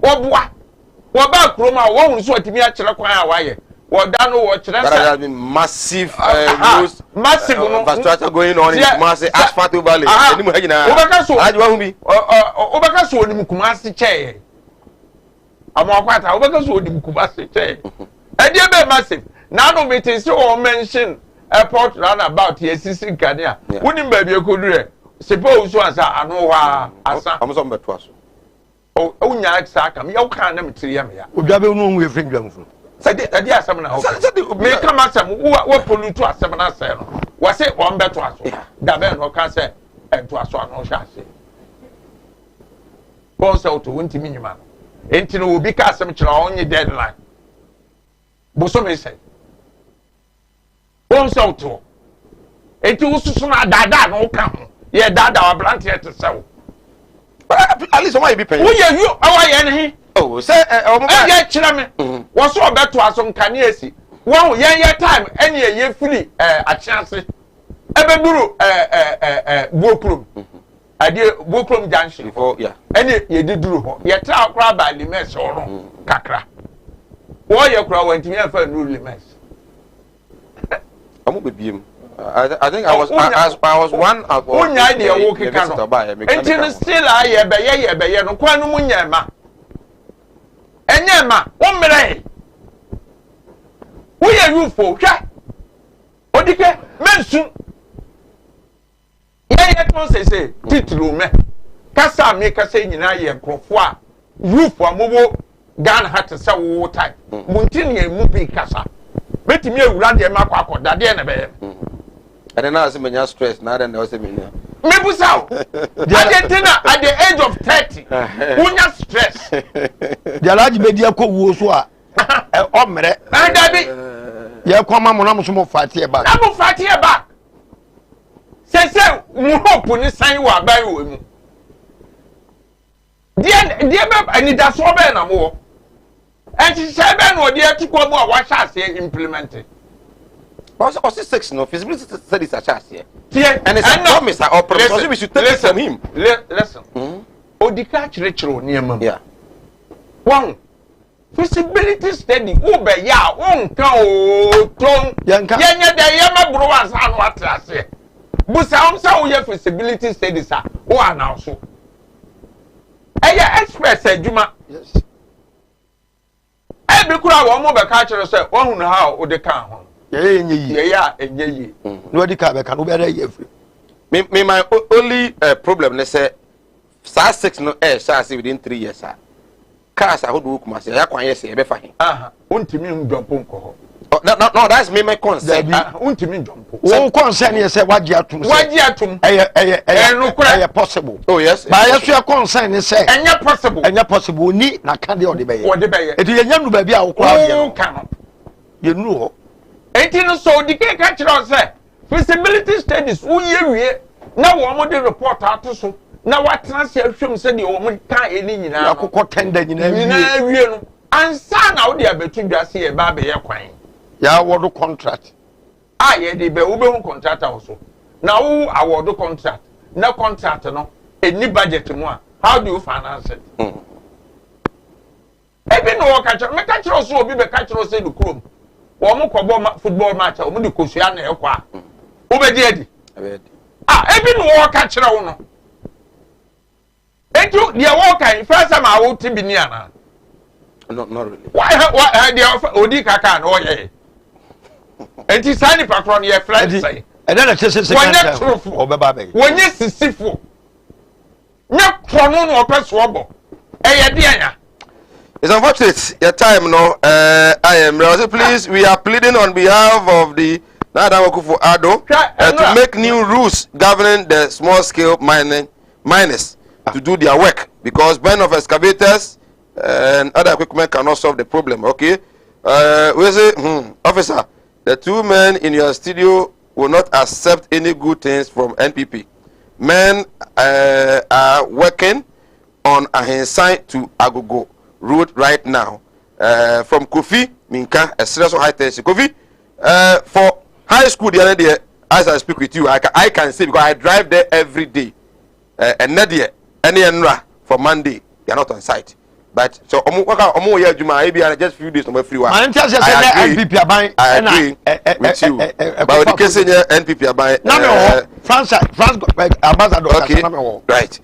What about Kroma? One who's what me actually quite away. What done what that has been massive massive infrastructure going on in Kumasi asphalt valley. Obaka so ni Kumasi chair. Amakwata obaka so ni Kumasi chair. E dey be massive. Now no meeting so mention airport roundabout here sisi Kenya. Woni ba bi ekodure. Suppose so asa anu wa asa. Amso mbeto aso. O unya exaka me ya kan na metiri ya me ya. Odwabe no we friend dwamfo. Sadi asem na ho. Me come asem wo pollute asem na say no. Wo say on beto aso. Da be no ka say ento aso anu hwa ase. Bon say to wontimi nyima. Enti no obi ka asem kira onye deadline. Bo so me say. Bon say to. Enti wo susu na dada no ka ho. Ye dada wa brand here to say. At least why be paying. Wo ye you away any. Oh, say get chira me. Wo so obeto aso nkane esi. Wo ye time any ye free a chance. Ebe duru Bokrom. Ade Bokrom junction for yeah. Any ye di duru ho. Ye tra akra ba limes oro kakra. Wo ye kra wantimi afa nu limes. Amu bebiem. I think I was one of Unya the walking canoe. And still I be no kwanu munyama. Enyama, 1 minute. We are you for Odike, mensu. Yet no say, titulu me. Kasa make us say, ye crofwa. Roof or mobo gun hat to sell water. Muntini movie casa. Bet me run the macquaco, that the end. And then I was in stress, not and I was in Maybe so. At the age of 30, when you stress, the large media could wuswa. Omre, and Debbie, you come on, I'm some fatty about. I'm fatty about. Say, you hope when you say you are by you. Dear, and it does so bad no more. And she said, Ben, or dear to come more, what shall say implemented. Also, 6 no feasibility studies are charged here. And it's a promise or promise. We should take it from him. Listen. Odika churechro near mum. Yeah. One feasibility study. Ube ya unka o ton. Yenya de yema bro asa no atrase. Busa umsa uye feasibility studies a o announce. Eya express adwuma. Yes. E be kura wo mo be ka kire say wo hu no ha o de kan ho. Yeah, nobody can be my only problem, let's say, 6 no air, within 3 years. Cars, I would work myself. I can't say, be fine. Untimin jump. No, that's me, my concern. Untimin jump. Oh, concern, you say, what you have to possible. Oh, yes. But your concern is say, and you're possible, need not candy on the bay. What the bay? It is a young baby, I'll cannot. You know. 18 so the cake catcher say feasibility studies we now one the report out so now what transfer film said the woman can't any akoko tender in no and son now they are between just here baby kwan ya award contract ye dey be ube contract also now award contract na contract no any budget mo how do you finance it even no catch me catch so obi be catch say the chrome Omo kwabo football match omo de kosua na ekwa obedi edi ebi no wo ka kire wo no eju de wo kan first time I wo tibi ni ana not really why the odi kaka na oye enti sani patron ye friend say e na chese second obeba be wonye sisifo nya krono no opeso obo eye de anya. It's unfortunate. Your time, no. I am. Please, we are pleading on behalf of the Nadawakufu Ado to make new rules governing the small-scale miners to do their work because burn of excavators and other equipment cannot solve the problem. Okay, we say, officer, the 2 men in your studio will not accept any good things from NPP. Men are working on Ahensan to Agogo road right now. From Kofi Minka, a serious high tension. Kofi, for high school the other day, as I speak with you, I can see because I drive there every day. And Nadia, any enra for Monday, they are not on site. But so just few days no free one. I agree with you. But the case NPP are buying. France ambassador. Okay, right.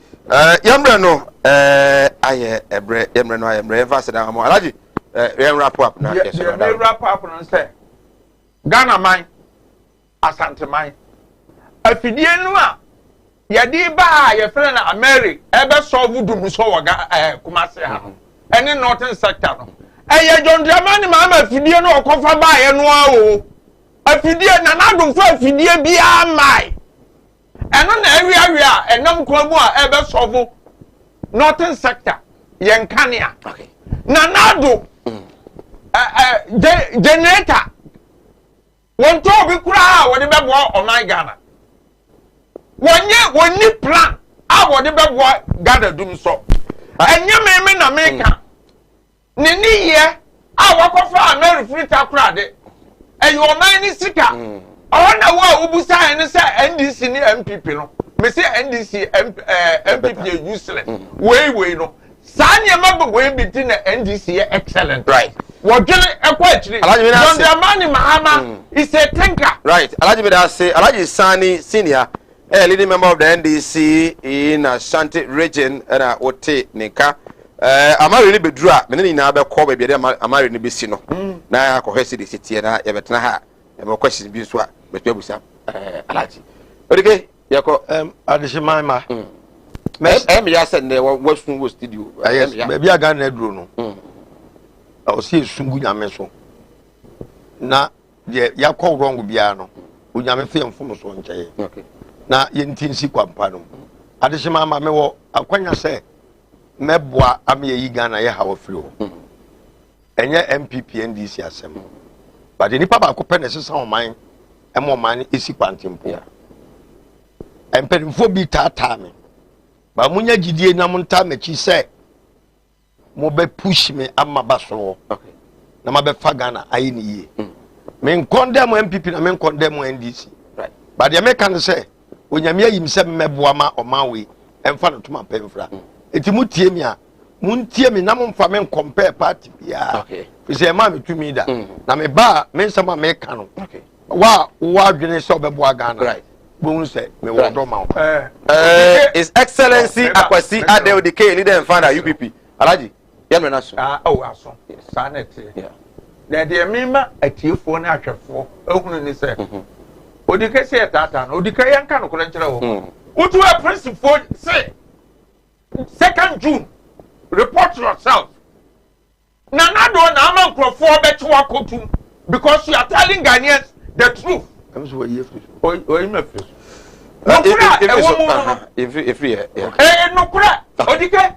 Yamre no, I Yamre no, I am reverse that I'm alaji. Wrap up now. Yes, wrap up and say Ghana mine, Asante mine. Afidie no a yadi ba ye friend na America ebe solve dum so waga Kumasi ha no. Any northern sector no. Eye John Dramani ma afidie no okofa ba ye no a o. Afidie na nadum fa afidie bia mai. Eno na area enam kwamu a ebe solve northern sector yen kania. Okay. Na nado generator won to bi kura won be bo o my Ghana wonni plan a won be bo Ghana dum so enye me na America ni ye a wakofa America free takura de eyo man ni sika ona wa ubusa ni se NDC ni MPP no me se NDC MPP useless we no Sanya mabo we biti na NDC excellent. Right. Wodwene ekwa achiri. John Dramani Mahama is a thinker. Right. Alaji me da say Alaji Sani senior leading member of the NDC in Ashanti region na Ote Nika. Amari ni bedura me ni na be ko ba bi de amari ni besi no. Na akohwesi de sitie na ye betena ha. E mo question bi so a betu abusa Alaji. Odike yako Adishimama. Ya said ne wa studio. Yes, baby aga na duro no. O si sungu nyame so. Na ye yakọ wrong bia no. O nyame fe mfom so nkyeye. Okay. Na ye ntinsi kwampa no. Adeshima ma me wo akwanya se meboa ame yi Ghana ye ha wo firi ho. Enye MPP NDC asem. But nipa ba ko pene sesa oman e mo man esi kwantempo. Empedimfo bi tata me. Ba munya gidie na monta machi se mo be push me amma baso. Okay. Na ma be fa Ghana ayi ni ye. Me condemn MPP na me condemn NDC. Right. But the American say onyame ayim se meboa ma omanwe emfa no toma pemfra. Eti mutie mi a muntie mi na momfa me compare party bia. Okay. Fi se ma me tumi da. Na me ba me nsama me ka no. Okay. Wa dwene so beboa Ghana. Right. Say me wo do ma. His Excellency Akwasi Adeodike leader and founder UPP. Alaji, yamre na so. Aso. Sanete. Yeah. Na de mema atiefo na ahwefo ehunu ni se. Odike se tata na odike yanka no kora nkyere wo. Utu a principal say 2nd June report yourself. Na nado na ama nkrofo betu akotum because you are telling Ghanaians the truth. I'm so here. If yeah. No kura odike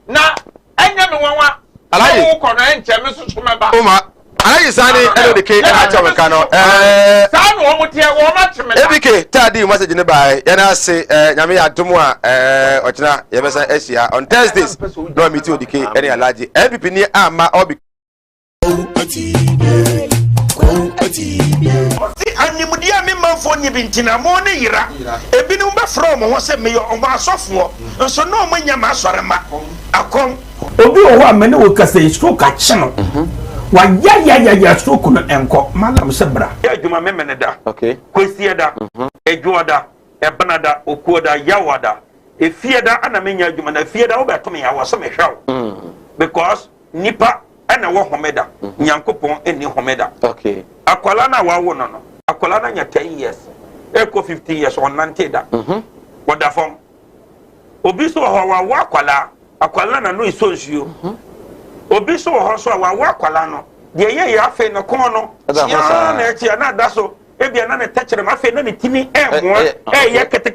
na enya me wanwa Alaji ko no enche me so meba Oma Alaji Sani Adeodike na acha we kano Sani wo mutie wo ma cheme EBK tadi message ne bai yana say nyame adomu a ochina ye besa asia on Thursdays no meet Odike any Alaji MPP ni ama obi animudia me manfo nye bintina mo ne yira ebinum be from ho se me yo omo asofo nso no mo nya ma asore ma akom obi o ho amene wo kasa stroke a chino wa ya stroke no enko malam se bra ya adwuma me mene da okay kwesi da edwo da ebana da okuo da yawa da efie da ana menya adwuma na efie da wo beto me ya wo so me hwaw because nipa ana wo homeda nyankopon eni homeda okay akwala na wawo no akwala na nya 10 years eko 15 years on nanteda wada fom obi so ho wawo akwala na no iso nsuo obi so ho so wawo akwala no de ye ya afi no kon no ya na echi na da so ebia na ne techere ma afi na ne timi emo ye kete